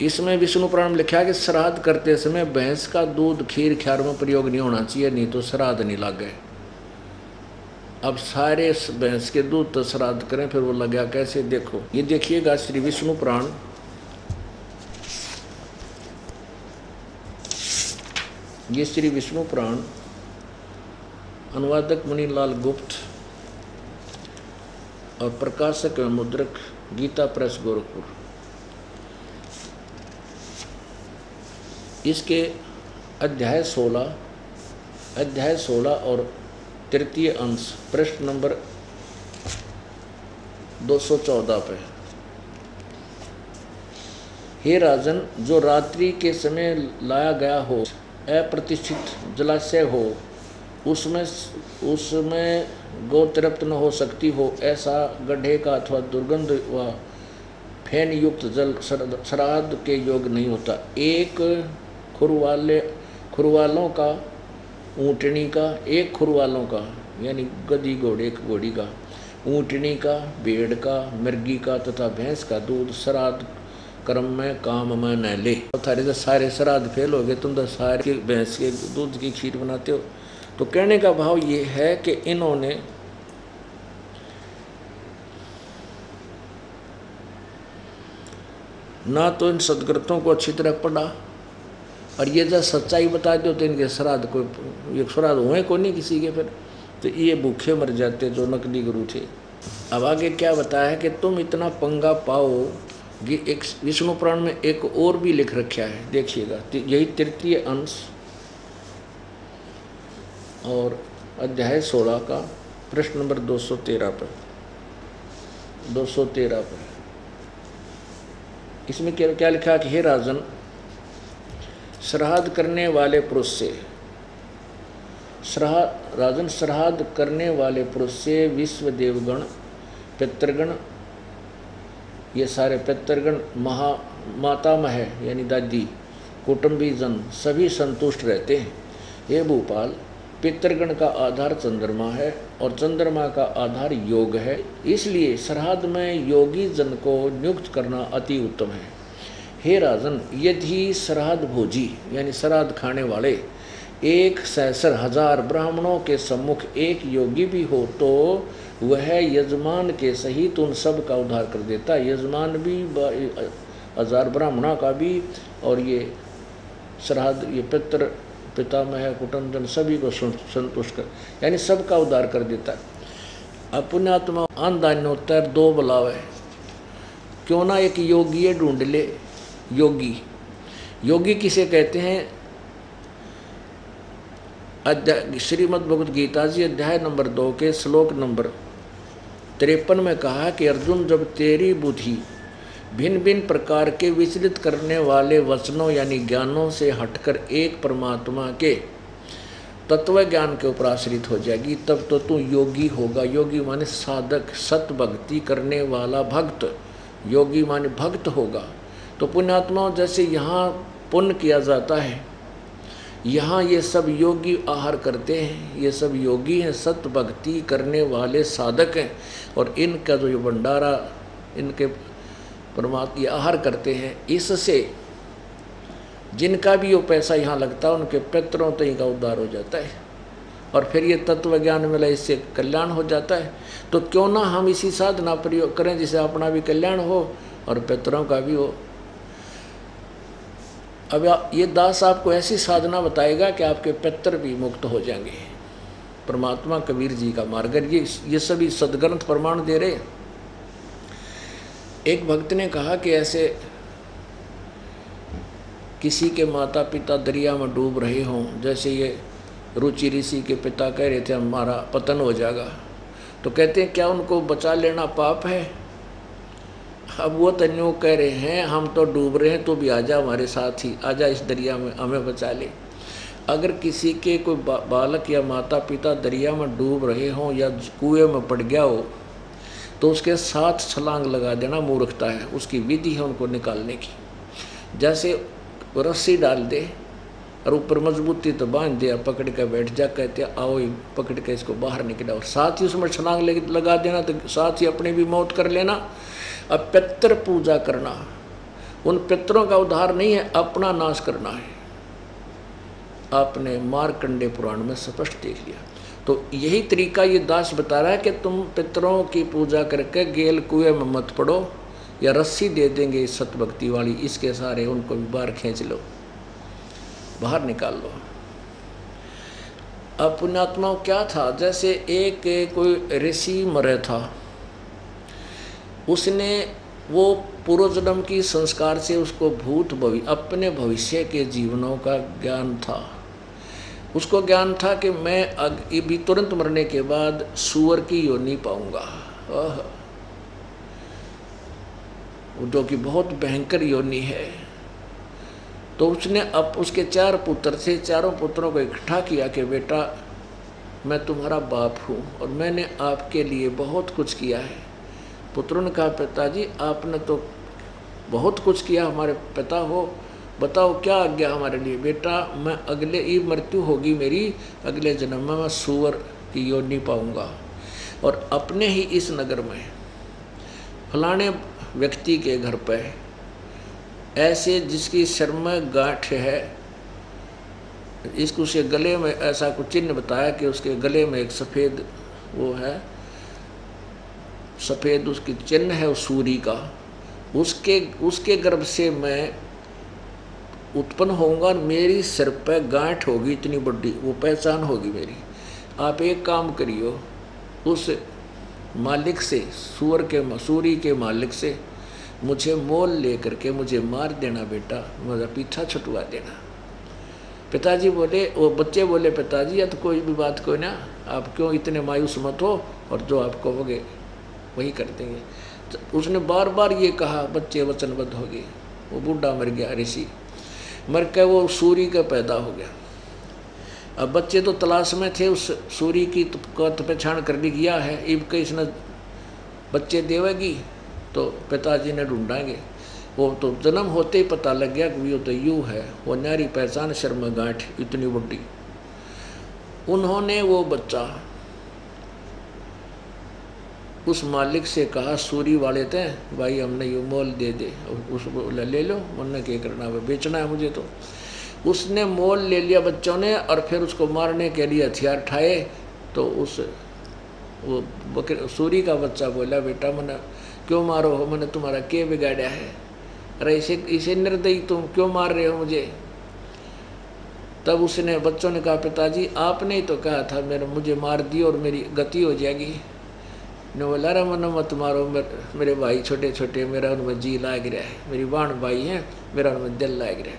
इसमें विष्णु पुराण में लिखा है कि श्राद्ध करते समय भैंस का दूध खीर ख्यार में प्रयोग नहीं होना चाहिए, नहीं तो श्राद्ध नहीं लागे। अब सारे भैंस के दूध तो श्राद्ध करें, फिर वो लगा कैसे? देखो, ये देखिएगा श्री विष्णु पुराण, ये श्री विष्णु पुराण, अनुवादक मुनीलाल गुप्त और प्रकाशक एवं मुद्रक गीता प्रेस गोरखपुर। इसके अध्याय 16 और तृतीय अंश प्रश्न नंबर 214 पे, हे राजन, जो रात्रि के समय लाया गया हो, अप्रतिष्ठित जलाशय हो, उसमें गौ तृप्त न हो सकती हो, ऐसा गड्ढे का अथवा दुर्गंध व फेन युक्त जल श्राद्ध के योग नहीं होता। एक खुरवालों का, ऊँटनी का, एक खुरवालों का यानी गधी घोड़े एक घोड़ी का, ऊँटनी का, भेड़ का, मुर्गी का तथा भैंस का दूध श्राद्ध कर्म में काम में न ले। थारे तो सारे श्राद्ध फेल हो गए, तुम तो सारे भैंस के दूध की खीर बनाते हो। तो कहने का भाव ये है कि इन्होंने ना तो इन सदग्रंथों को अच्छी तरह पढ़ा, और ये जब सच्चाई बता दो तो इनके श्राद्ध कोई ये श्राद्ध हुए को नहीं किसी के, फिर तो ये भूखे मर जाते जो नकली गुरु थे। अब आगे क्या बताया है कि तुम इतना पंगा पाओ। ये एक विष्णु पुराण में एक और भी लिख रखा है, देखिएगा, यही तृतीय अंश और अध्याय 16 का प्रश्न नंबर 213 पर 213 पर इसमें क्या लिखा कि हे राजन, श्राद्ध करने वाले पुरुष से श्राद्ध करने वाले पुरुष से विश्व देवगण, पितृगण, ये सारे पितृगण, मातामह यानी दादी, कुटुंबीजन सभी संतुष्ट रहते हैं। हे भूपाल, पितृगण का आधार चंद्रमा है और चंद्रमा का आधार योग है, इसलिए श्राद्ध में योगी जन को नियुक्त करना अति उत्तम है। हे राजन, यदि श्राद्ध भोजी यानी श्राद्ध खाने वाले 1,000 ब्राह्मणों के सम्मुख एक योगी भी हो तो वह यजमान के सहित उन सब का उद्धार कर देता। यजमान भी 1000 ब्राह्मणों का भी और ये श्राद्ध ये पितामह कुटुंबजन सभी को संतुष्ट कर यानी सबका उद्धार कर देता है। अब पुण्यात्मा आंदान्योत्तर 2 बुलावे, क्यों ना एक योगी ढूंढ ले। योगी किसे कहते हैं? अध्याय श्रीमद् भगवद गीता जी अध्याय नंबर 2 के श्लोक नंबर 53 में कहा कि अर्जुन, जब तेरी बुद्धि भिन्न भिन्न प्रकार के विचलित करने वाले वचनों यानी ज्ञानों से हटकर एक परमात्मा के तत्व ज्ञान के ऊपर आश्रित हो जाएगी, तब तो तू योगी होगा। योगी माने साधक, सत भक्ति करने वाला भक्त, योगी माने भक्त होगा। तो पुण्यात्माओं, जैसे यहाँ पुण्य किया जाता है, यहाँ ये सब योगी आहार करते हैं, ये सब योगी हैं, सत भक्ति करने वाले साधक हैं और इनका जो भंडारा इनके परमात्मा ये आहार करते हैं, इससे जिनका भी वो पैसा यहाँ लगता है उनके पितरों तक इनका उद्धार हो जाता है और फिर ये तत्व ज्ञान मिला, इससे कल्याण हो जाता है। तो क्यों ना हम इसी साधना प्रयोग करें जिससे अपना भी कल्याण हो और पितरों का भी हो। अब ये दास आपको ऐसी साधना बताएगा कि आपके पितर भी मुक्त हो जाएंगे। परमात्मा कबीर जी का मार्ग, ये सभी सदग्रंथ प्रमाण दे रहे। एक भक्त ने कहा कि ऐसे किसी के माता पिता दरिया में डूब रहे हों, जैसे ये रुचि ऋषि के पिता कह रहे थे हमारा पतन हो जाएगा, तो कहते हैं क्या उनको बचा लेना पाप है? अब वो तन्यों कह रहे हैं हम तो डूब रहे हैं, तो भी आजा हमारे साथ ही, आजा इस दरिया में हमें बचा ले। अगर किसी के कोई बालक या माता पिता दरिया में डूब रहे हों या कुएं में पड़ गया हो तो उसके साथ छलांग लगा देना मूर्खता है। उसकी विधि है उनको निकालने की। जैसे रस्सी डाल दे और ऊपर मजबूती तो बांध दिया, पकड़ कर बैठ जा, कहते आओ पकड़ के इसको बाहर निकला, और साथ ही उसमें छलांग लगा देना, तो साथ ही अपने भी मौत कर लेना। अब पितृ पूजा करना, उन पितरों का उद्धार नहीं है, अपना नाश करना है। आपने मार्कंडे पुराण में स्पष्ट देख लिया। तो यही तरीका ये दास बता रहा है कि तुम पितरों की पूजा करके गेल कुएं में मत पड़ो, या रस्सी दे देंगे सतभक्ति वाली, इसके सारे उनको भी बाहर खींच लो, बाहर निकाल लो। अब पुण्यात्माओं क्या था, जैसे एक कोई ऋषि मरे था, उसने वो पूर्व जन्म की संस्कार से उसको अपने भविष्य के जीवनों का ज्ञान था। उसको ज्ञान था कि मैं अभी तुरंत मरने के बाद सूअर की योनि पाऊंगा, जो कि बहुत भयंकर योनि है। तो उसने अब उसके 4 पुत्र थे, चारों पुत्रों को इकट्ठा किया कि बेटा मैं तुम्हारा बाप हूँ और मैंने आपके लिए बहुत कुछ किया है। पुत्रों ने कहा पिताजी आपने तो बहुत कुछ किया, हमारे पिता हो, बताओ क्या आज्ञा हमारे लिए। बेटा मैं अगले ही मृत्यु होगी मेरी, अगले जन्म में मैं सूअर की योनि पाऊंगा और अपने ही इस नगर में फलाने व्यक्ति के घर पर ऐसे जिसकी सिर में गांठ है, इसको से गले में ऐसा कुछ चिन्ह बताया कि उसके गले में एक सफ़ेद वो है, सफ़ेद उसकी चिन्ह है उस सूरी का, उसके गर्भ से मैं उत्पन्न होऊंगा, मेरी सिर पे गांठ होगी इतनी बड़ी, वो पहचान होगी मेरी। आप एक काम करियो, उस मालिक से, सूरी के मालिक से मुझे मोल ले करके मुझे मार देना बेटा, मेरा पीछा छुटवा देना। पिताजी बोले, वो बच्चे बोले, पिताजी या तो कोई भी बात कोई ना, आप क्यों इतने मायूस मत हो, और जो आप कहोगे वही कर देंगे। तो उसने बार बार ये कहा, बच्चे वचनबद्ध हो गए। वो बूढ़ा मर गया, ऋषि मर के वो सूरी का पैदा हो गया। अब बच्चे तो तलाश में थे उस सूरी की, तो पहचान कर ली गया है, इब के इसने बच्चे देवेगी तो पिताजी ने ढूंढाएंगे। वो तो जन्म होते ही पता लग गया कि वो तो यूँ है, वो नारी पहचान शर्म गांठ इतनी बड़ी। उन्होंने वो बच्चा उस मालिक से कहा, सूरी वाले थे भाई हमने ये मोल दे दे, उस ले लो, वरना क्या करना है, बेचना है मुझे। तो उसने मोल ले लिया बच्चों ने, और फिर उसको मारने के लिए हथियार उठाए। तो वो सूरी का बच्चा बोला, बेटा मैंने क्यों मारो हो, मैंने तुम्हारा क्या बिगाड़ा है, अरे इसे निर्दयी तुम क्यों मार रहे हो मुझे। तब उसने बच्चों ने कहा, पिताजी आपने ही तो कहा था मुझे मार दियो और मेरी गति हो जाएगी। ने बोला, रे मन मत मारो, मेरे भाई छोटे छोटे, मेरा उनमें जी लाग रहा है, मेरी बाण भाई हैं, मेरा उनमें दिल लाग रहा है।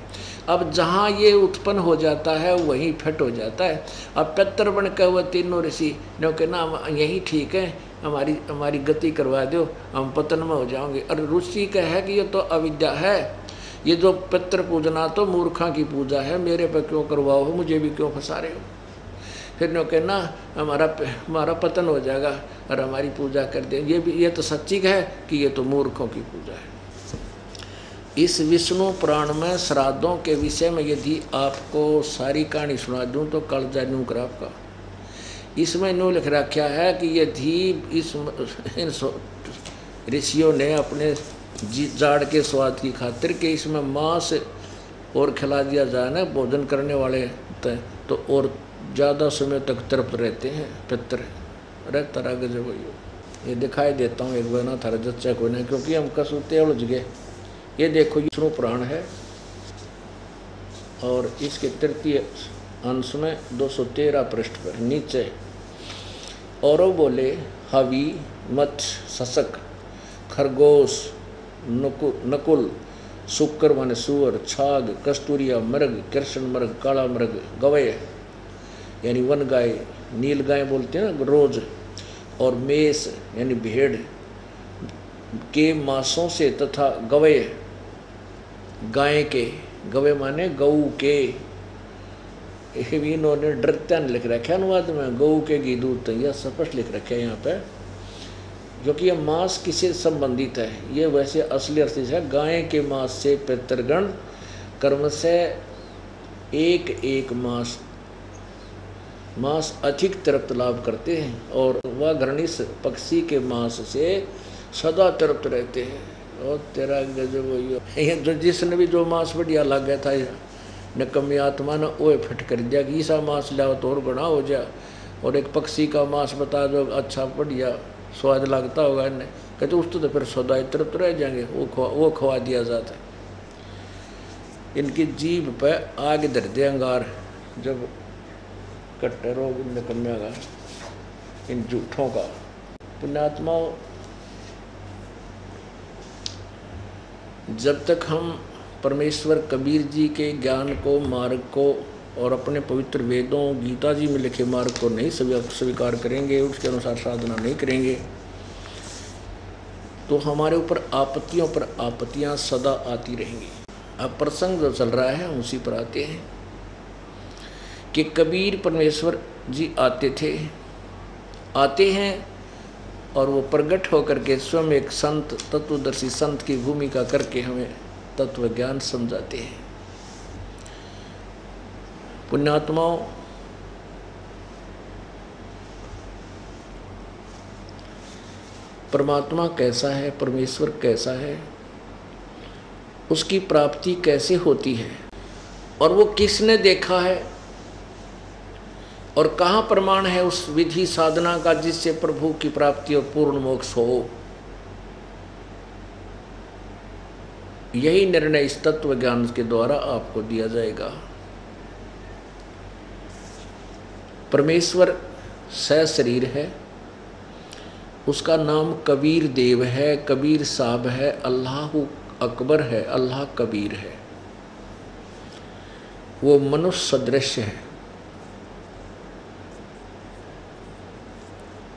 अब जहाँ ये उत्पन्न हो जाता है वहीं फट हो जाता है। अब पितर बन के वह तीनों ऋषि ने कहना यही ठीक है, हमारी गति करवा दो, हम पतन में हो जाओगे। और ऋषि का है कि ये तो अविद्या है, ये जो पितर पूजना तो मूर्खा की पूजा है, मेरे पर क्यों करवाओ हो, मुझे भी क्यों फंसा रहे हो। फिर नो कहना हमारा पतन हो जाएगा और हमारी पूजा कर दे। ये तो सच्ची है कि ये तो मूर्खों की पूजा है। इस विष्णु पुराण में श्राद्धों के विषय में यदि आपको सारी कहानी सुना दूं तो कल जानू कर आपका। इसमें नो लिख रखा है कि यदि इन ऋषियों ने अपने जाड़ के स्वाद की खातिर के इसमें मांस और खिला दिया जाए ना भोजन करने वाले तो और ज़्यादा समय तक तृप्त रहते हैं पितर। अरे तरह गजब ये दिखाई देता हूँ एक बार ना थारा जच्चा को नहीं, क्योंकि हम कसूते उलझ गए। ये देखो विष्णु पुराण है और इसके तृतीय अंश में 213 पृष्ठ पर नीचे और बोले, हवि मत्स्य सशक खरगोश नकुल शुक्र वन सुअर छाग कस्तूरिया मृग कृष्ण मृग काला मृग गवय यानी वन गाय नील गाय बोलते हैं ना रोज, और मेष यानी भेड़ के मांसों से तथा गवय गाय के, गवय माने गऊ के, इन्होंने डरत्यान लिख रखा है अनुवाद में, गऊ के घी दूध यह स्पष्ट लिख रखे हैं यहाँ पे, क्योंकि यह मांस किसे संबंधित है। ये वैसे असली अर्थ है गाय के मांस से पितृगण कर्म से एक एक मांस अधिक तृप्त लाभ करते हैं, और वह घृणित पक्षी के मांस से सदा तृप्त रहते हैं। और तेरा गजब वही जो जिसने भी जो मांस बढ़िया लग गया था निकम्मी आत्मा ने वो फिट कर दिया कि ईसा मांस लाओ तो और गुना हो जा, और एक पक्षी का मांस बता दो अच्छा बढ़िया स्वाद लगता होगा इन्हें, कहते उस तो फिर सदा तृप्त रह जाएंगे, वो खवा दिया जाता है। इनकी जीभ पे आग धर दे अंगार जब कट्टे रोग निकम्या का, इन झूठों का। पुण्यात्माओं, जब तक हम परमेश्वर कबीर जी के ज्ञान को, मार्ग को और अपने पवित्र वेदों गीता जी में लिखे मार्ग को नहीं स्वीकार करेंगे, उसके अनुसार साधना नहीं करेंगे, तो हमारे ऊपर आपत्तियों पर आपत्तियां सदा आती रहेंगी। अब प्रसंग जो चल रहा है उसी पर आते हैं कि कबीर परमेश्वर जी आते हैं और वो प्रकट होकर के स्वयं एक संत, तत्वदर्शी संत की भूमिका करके हमें तत्व ज्ञान समझाते हैं। पुण्यात्माओं, परमात्मा कैसा है, परमेश्वर कैसा है, उसकी प्राप्ति कैसे होती है, और वो किसने देखा है, और कहाँ प्रमाण है उस विधि साधना का जिससे प्रभु की प्राप्ति और पूर्ण मोक्ष हो। यही निर्णय इस तत्व ज्ञान के द्वारा आपको दिया जाएगा। परमेश्वर सशरीर है, उसका नाम कबीर देव है, कबीर साहब है, अल्लाह अकबर है, अल्लाह कबीर है। वो मनुष्य सदृश है।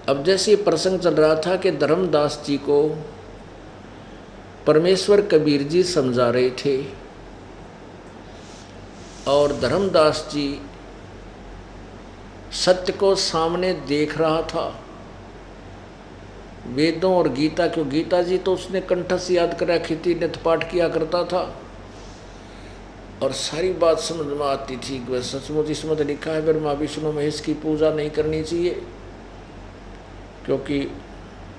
अब जैसे प्रसंग चल रहा था कि धर्मदास जी को परमेश्वर कबीर जी समझा रहे थे और धर्मदास जी सत्य को सामने देख रहा था। वेदों और गीता, क्यों गीता जी तो उसने कंठस्थ याद कर रखी थी, नित्य पाठ किया करता था और सारी बात समझ में आती थी कि वह सचमुच इसमें तो लिखा है ब्रह्मा विष्णु महेश की पूजा नहीं करनी चाहिए, क्योंकि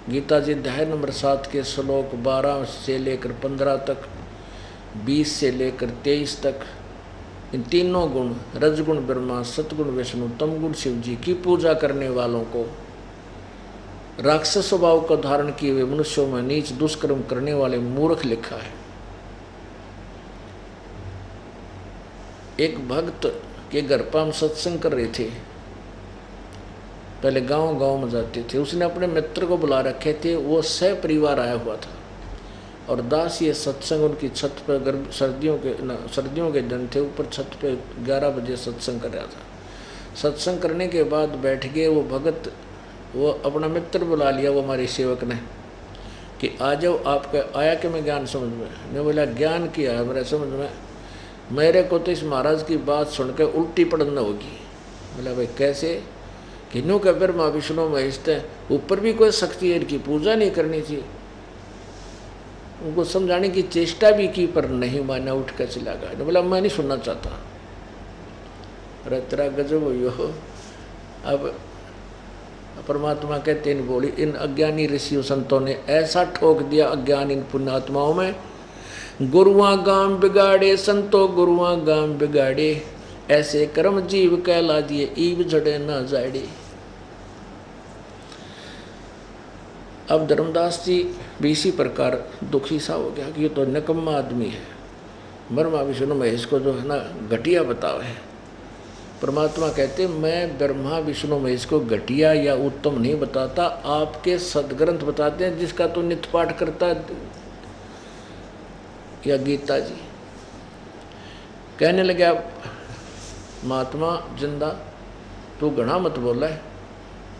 गीता जी अध्याय नंबर 7 के श्लोक 12 से लेकर 15 तक, 20 से लेकर 23 तक इन तीनों गुण रजगुण ब्रह्मा, सतगुण विष्णु, तमगुण शिव जी की पूजा करने वालों को, राक्षस स्वभाव को धारण किए हुए मनुष्यों में नीच दुष्कर्म करने वाले मूर्ख लिखा है। एक भक्त के घर पर हम सत्संग कर रहे थे, पहले गांव में जाते थे। उसने अपने मित्र को बुला रखे थे, वो सह परिवार आया हुआ था और दास ये सत्संग उनकी छत पर, सर्दियों के दिन थे, ऊपर छत पे 11 बजे सत्संग कर रहा था। सत्संग करने के बाद बैठ गए वो भगत, वो अपना मित्र बुला लिया, वो हमारे सेवक ने, कि आ जाओ आपका आया कि मैं ज्ञान समझ में। मैं बोला ज्ञान किया है मेरे समझ में, मेरे को तो इस महाराज की बात सुनकर उल्टी पड़ना होगी। बोला भाई कैसे? कि नो का ब्रह्मा विष्णु महेश है, ऊपर भी कोई शक्ति है, इनकी पूजा नहीं करनी चाहिए। उनको समझाने की चेष्टा भी की पर नहीं माना, उठ कर चला गया। बोला मैं नहीं सुनना चाहता। अरे तेरा गजब हो। अब परमात्मा कहते इन बोली, इन अज्ञानी ऋषियों संतों ने ऐसा ठोक दिया अज्ञान इन पुण्यात्माओं में, गुरुआ गाम बिगाड़े संतो गुरुआ गाम बिगाड़े, ऐसे कर्म जीव कहला दिए ईब झड़े ना जाड़े। अब धर्मदास जी भी इसी प्रकार दुखी सा हो गया कि ये तो निकम्मा आदमी है, ब्रह्मा विष्णु महेश को जो है ना घटिया बताओ है। परमात्मा कहते मैं ब्रह्मा विष्णु महेश को घटिया या उत्तम नहीं बताता, आपके सदग्रंथ बताते हैं जिसका तो नित्य पाठ करता या गीता जी। कहने लगे महात्मा जिंदा तू घना मत बोला है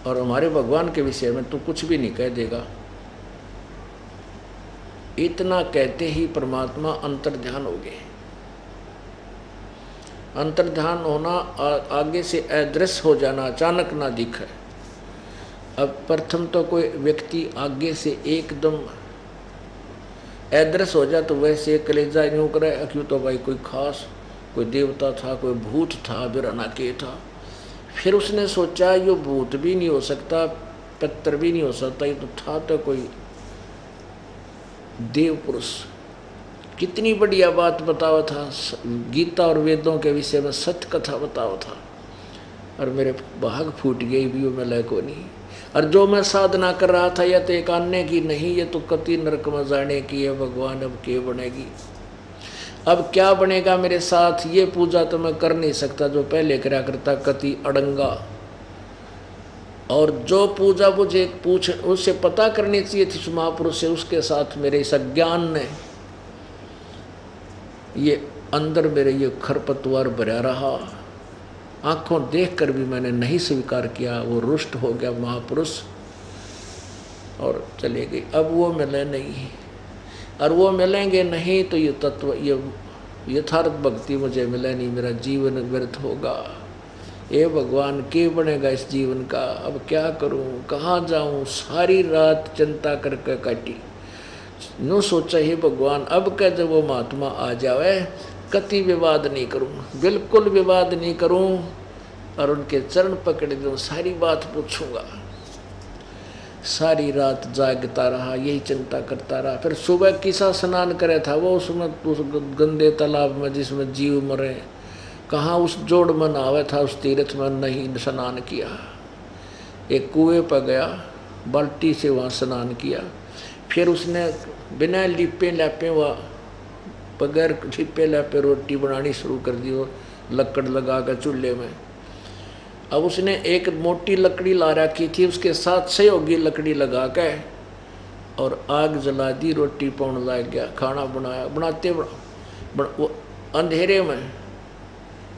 और हमारे भगवान के विषय में तू कुछ भी नहीं कह देगा। इतना कहते ही परमात्मा अंतर्ध्यान हो गए। अंतर्ध्यान होना आगे से अदृश्य हो जाना, अचानक ना दिखे। अब प्रथम तो कोई व्यक्ति आगे से एकदम अदृश्य हो जाए तो वैसे कलेजा यूँ करे क्यों, तो भाई कोई खास कोई देवता था, कोई भूत था, बिराना के था। फिर उसने सोचा ये भूत भी नहीं हो सकता, पितर भी नहीं हो सकता, ये तो था तो कोई देव पुरुष। कितनी बढ़िया बात बतावा था, गीता और वेदों के विषय में सत्य कथा बतावा था, और मेरे भाग फूट गई भी वो मिला को नहीं। और जो मैं साधना कर रहा था यह तो एक अन्य की नहीं, ये तो कति नरक में जाने की है। भगवान अब क्या बनेगी, अब क्या बनेगा मेरे साथ? ये पूजा तो मैं कर नहीं सकता जो पहले करा करता, कति अड़ंगा। और जो पूजा मुझे उससे पता करनी चाहिए थी उस महापुरुष से, उसके साथ मेरे इस अज्ञान ने ये अंदर मेरे ये खरपतवार भरा रहा। आंखों देखकर भी मैंने नहीं स्वीकार किया। वो रुष्ट हो गया महापुरुष और चले गए। अब वो मिले नहीं, और वो मिलेंगे नहीं तो ये तत्व, ये यथार्थ भक्ति मुझे मिले नहीं, मेरा जीवन व्यर्थ होगा। ये भगवान के बनेगा इस जीवन का? अब क्या करूं, कहाँ जाऊं? सारी रात चिंता करके काटी। नो सोचा ही भगवान अब क्या जब वो महात्मा आ जावे कति विवाद नहीं करूं, बिल्कुल विवाद नहीं करूं, और उनके चरण पकड़ दूं, सारी बात पूछूंगा। सारी रात जागता रहा, यही चिंता करता रहा। फिर सुबह किसा स्नान करे था वो उसमें उस गंदे तालाब में जिसमें जीव मरे, कहाँ उस जोड़ में नहावे था, उस तीर्थ में नहीं स्नान किया। एक कुएं पर गया, बाल्टी से वहाँ स्नान किया। फिर उसने बिना लिपे लापे वह बगैर छिपे लापे रोटी बनानी शुरू कर दी और लकड़ लगा कर चूल्हे में। अब उसने एक मोटी लकड़ी ला रखी थी, उसके साथ सहयोगी लकड़ी लगा के और आग जला दी, रोटी पौन लग गया, खाना बनाया। बनाते वो अंधेरे में,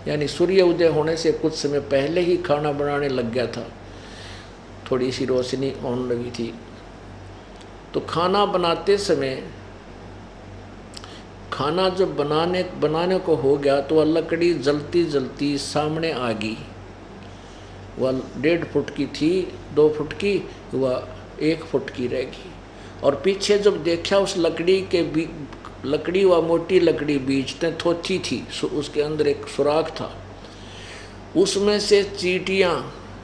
यानी सूर्य उदय होने से कुछ समय पहले ही खाना बनाने लग गया था, थोड़ी सी रोशनी होने लगी थी। तो खाना बनाते समय, खाना जब बनाने को हो गया तो वह लकड़ी जलती जलती सामने आ गई। वह 1.5 फुट की थी, 2 फुट की, वह 1 फुट की रह गई। और पीछे जब देखा उस लकड़ी व मोटी लकड़ी बीच में थोथी थी, उसके अंदर एक सुराख था, उसमें से चींटियाँ,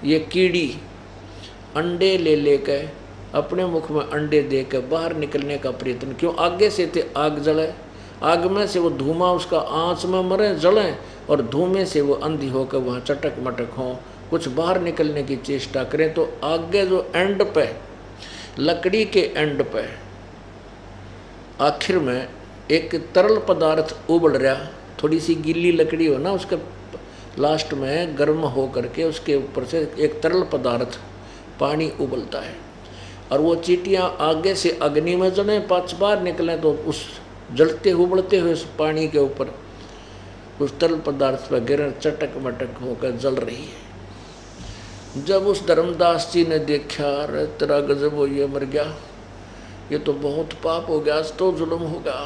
ये कीड़ी अंडे ले लेकर अपने मुख में अंडे देकर बाहर निकलने का प्रयत्न। क्यों? आगे से थे आग जले, आग में से वो धुआं उसका आँच में मरे जलें और धुएं से वो अंधी होकर वहाँ चटक मटक हों, कुछ बाहर निकलने की चेष्टा करें। तो आगे जो एंड पे, लकड़ी के एंड पे आखिर में एक तरल पदार्थ उबल रहा, थोड़ी सी गीली लकड़ी हो ना, उसके लास्ट में गर्म हो करके उसके ऊपर से एक तरल पदार्थ पानी उबलता है और वो चींटियाँ आगे से अग्नि में जले, पाँच बार निकलें तो उस जलते उबलते हुए उस पानी के ऊपर उस तरल पदार्थ पर गिर चटक मटक होकर जल रही है। जब उस धर्मदास जी ने देखा, अरे तेरा गजब हो, ये मर गया, ये तो बहुत पाप हो गया, आज तो जुल्म होगा।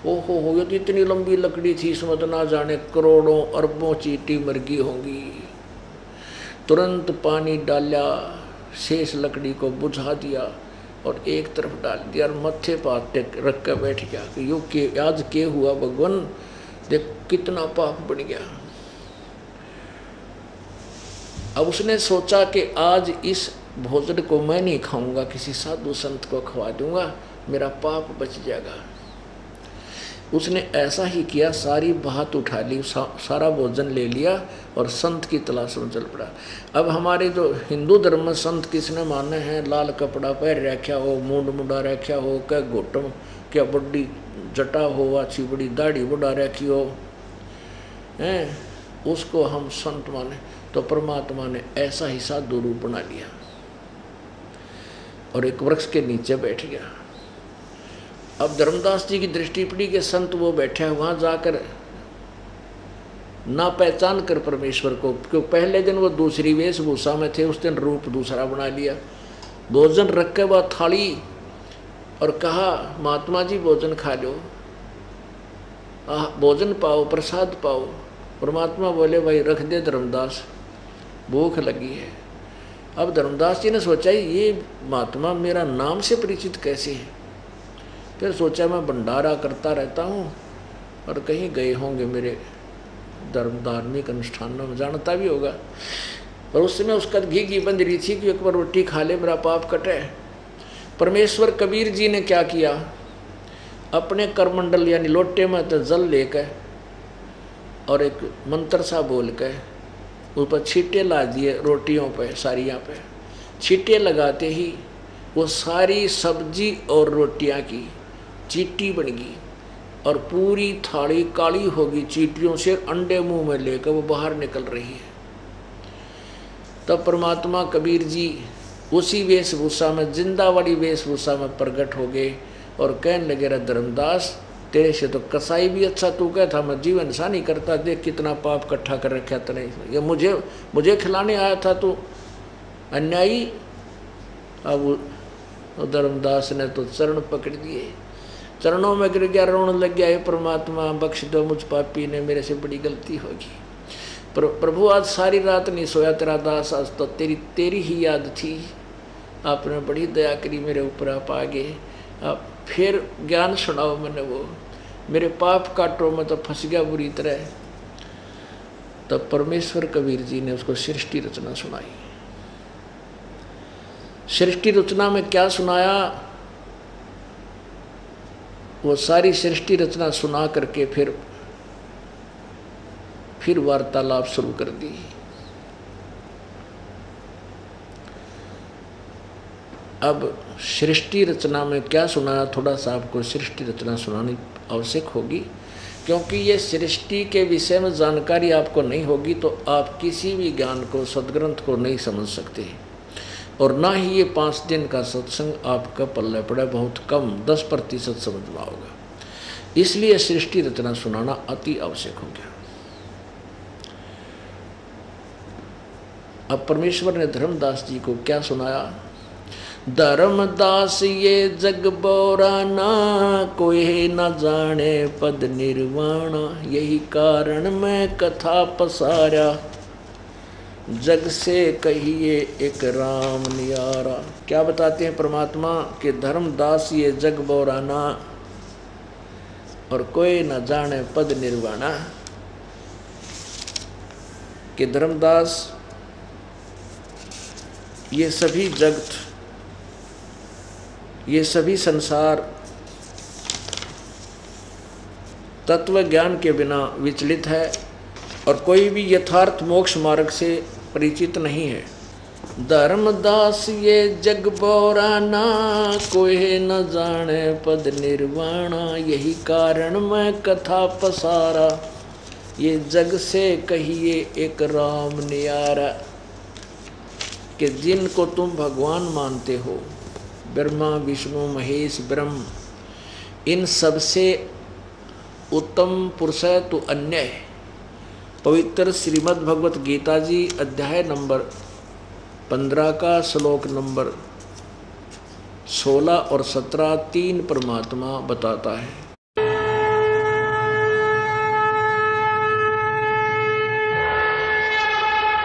ओहो, ये तो इतनी लंबी लकड़ी थी, इसमें तो ना जाने करोड़ों अरबों चींटी मर गई होंगी। तुरंत पानी डाला, शेष लकड़ी को बुझा दिया और एक तरफ डाल दिया और मत्थे पर रख कर बैठ गया कि यो के आज के हुआ भगवान, देख कितना पाप बन गया। अब उसने सोचा कि आज इस भोजन को मैं नहीं खाऊंगा, किसी साधु संत को खवा दूंगा, मेरा पाप बच जाएगा। उसने ऐसा ही किया, सारी बात उठा ली, सारा भोजन ले लिया और संत की तलाश में चल पड़ा। अब हमारे जो हिंदू धर्म में संत किसने माने हैं? लाल कपड़ा पहन रखा हो, मूंड मुंडा रखा हो, क्या घोटम, क्या बड़ी जटा हो, अच्छी बड़ी दाढ़ी बढ़ा रखी हो, हैं, उसको हम संत माने। तो परमात्मा ने ऐसा ही साधु रूप बना लिया और एक वृक्ष के नीचे बैठ गया। अब धर्मदास जी की दृष्टि पड़ी कि संत वो बैठा है, वहाँ जाकर ना पहचान कर परमेश्वर को, क्योंकि पहले दिन वो दूसरी वेशभूषा में थे, उस दिन रूप दूसरा बना लिया। भोजन रख के बाद थाली और कहा, महात्मा जी भोजन खा लो, भोजन पाओ, प्रसाद पाओ। परमात्मा बोले, भाई रख दे धर्मदास, भूख लगी है। अब धर्मदास जी ने सोचा, ये महात्मा मेरा नाम से परिचित कैसे है? फिर सोचा, मैं भंडारा करता रहता हूँ और कहीं गए होंगे मेरे धार्मिक अनुष्ठानों में, जानता भी होगा। और उस समय उसका घी बंद रही थी कि एक बार रोटी खा ले, मेरा पाप कटे। परमेश्वर कबीर जी ने क्या किया, अपने करमंडल यानी लोटे में तो जल लेकर और एक मंत्र सा बोल के ऊपर छींटे ला दिए रोटियों पे, सारियाँ पे। छींटे लगाते ही वो सारी सब्जी और रोटियाँ की चींटी बन गई और पूरी थाली काली होगी चींटियों से, अंडे मुंह में लेकर वो बाहर निकल रही है। तब परमात्मा कबीर जी उसी वेशभूषा में, जिंदा वाली वेशभूषा में प्रकट हो गए और कहने लगे, रे धर्मदास, तेरे से तो कसाई भी अच्छा तू कहता, मैं जीवन सा नहीं करता, देख कितना पाप इकट्ठा कर रखा तने, ये मुझे खिलाने आया था तू अन्यायी। अब धर्मदास ने तो चरण पकड़ दिए, चरणों में गिर गया, रोने लग गया, हे परमात्मा बख्श दो, मुझ पापी ने, मेरे से बड़ी गलती होगी। प्रभु आज सारी रात नहीं सोया तेरा दास, आज तो तेरी ही याद थी, आपने बड़ी दया करी मेरे ऊपर, आप आ गए, आप फिर ज्ञान सुनाओ मैंने, वो मेरे पाप काटो, मैं तो फंस गया बुरी तरह। तब परमेश्वर कबीर जी ने उसको सृष्टि रचना सुनाई। सृष्टि रचना में क्या सुनाया, वो सारी सृष्टि रचना सुना करके फिर वार्तालाप शुरू कर दी। अब सृष्टि रचना में क्या सुनाया, थोड़ा सा आपको सृष्टि रचना सुनानी आवश्यक होगी, क्योंकि ये सृष्टि के विषय में जानकारी आपको नहीं होगी तो आप किसी भी ज्ञान को, सदग्रंथ को नहीं समझ सकते, और ना ही ये 5 दिन का सत्संग आपका पल्ले पड़ा, बहुत कम 10% समझ पाओगे। इसलिए सृष्टि रचना सुनाना अति आवश्यक हो गया। अब परमेश्वर ने धर्मदास जी को क्या सुनाया? धर्मदास ये जग बोराना, कोई न जाने पद निर्वाणा, यही कारण मैं कथा पसारा, जग से कहिए एक राम नियारा। क्या बताते हैं परमात्मा कि धर्मदास ये जग बोराना और कोई न जाने पद निर्वाणा, कि धर्मदास ये सभी जगत, ये सभी संसार तत्व ज्ञान के बिना विचलित है और कोई भी यथार्थ मोक्ष मार्ग से परिचित नहीं है। धर्मदास ये जग बोराना, कोई न जाने पद निर्वाणा, यही कारण मैं कथा पसारा, ये जग से कहिए एक राम नियारा। कि जिनको तुम भगवान मानते हो, ब्रह्मा विष्णु महेश ब्रह्म, इन सबसे उत्तम पुरुष है तो अन्य है। पवित्र श्रीमद् भगवत गीता जी अध्याय नंबर 15 का श्लोक नंबर 16 और 17 3 परमात्मा बताता है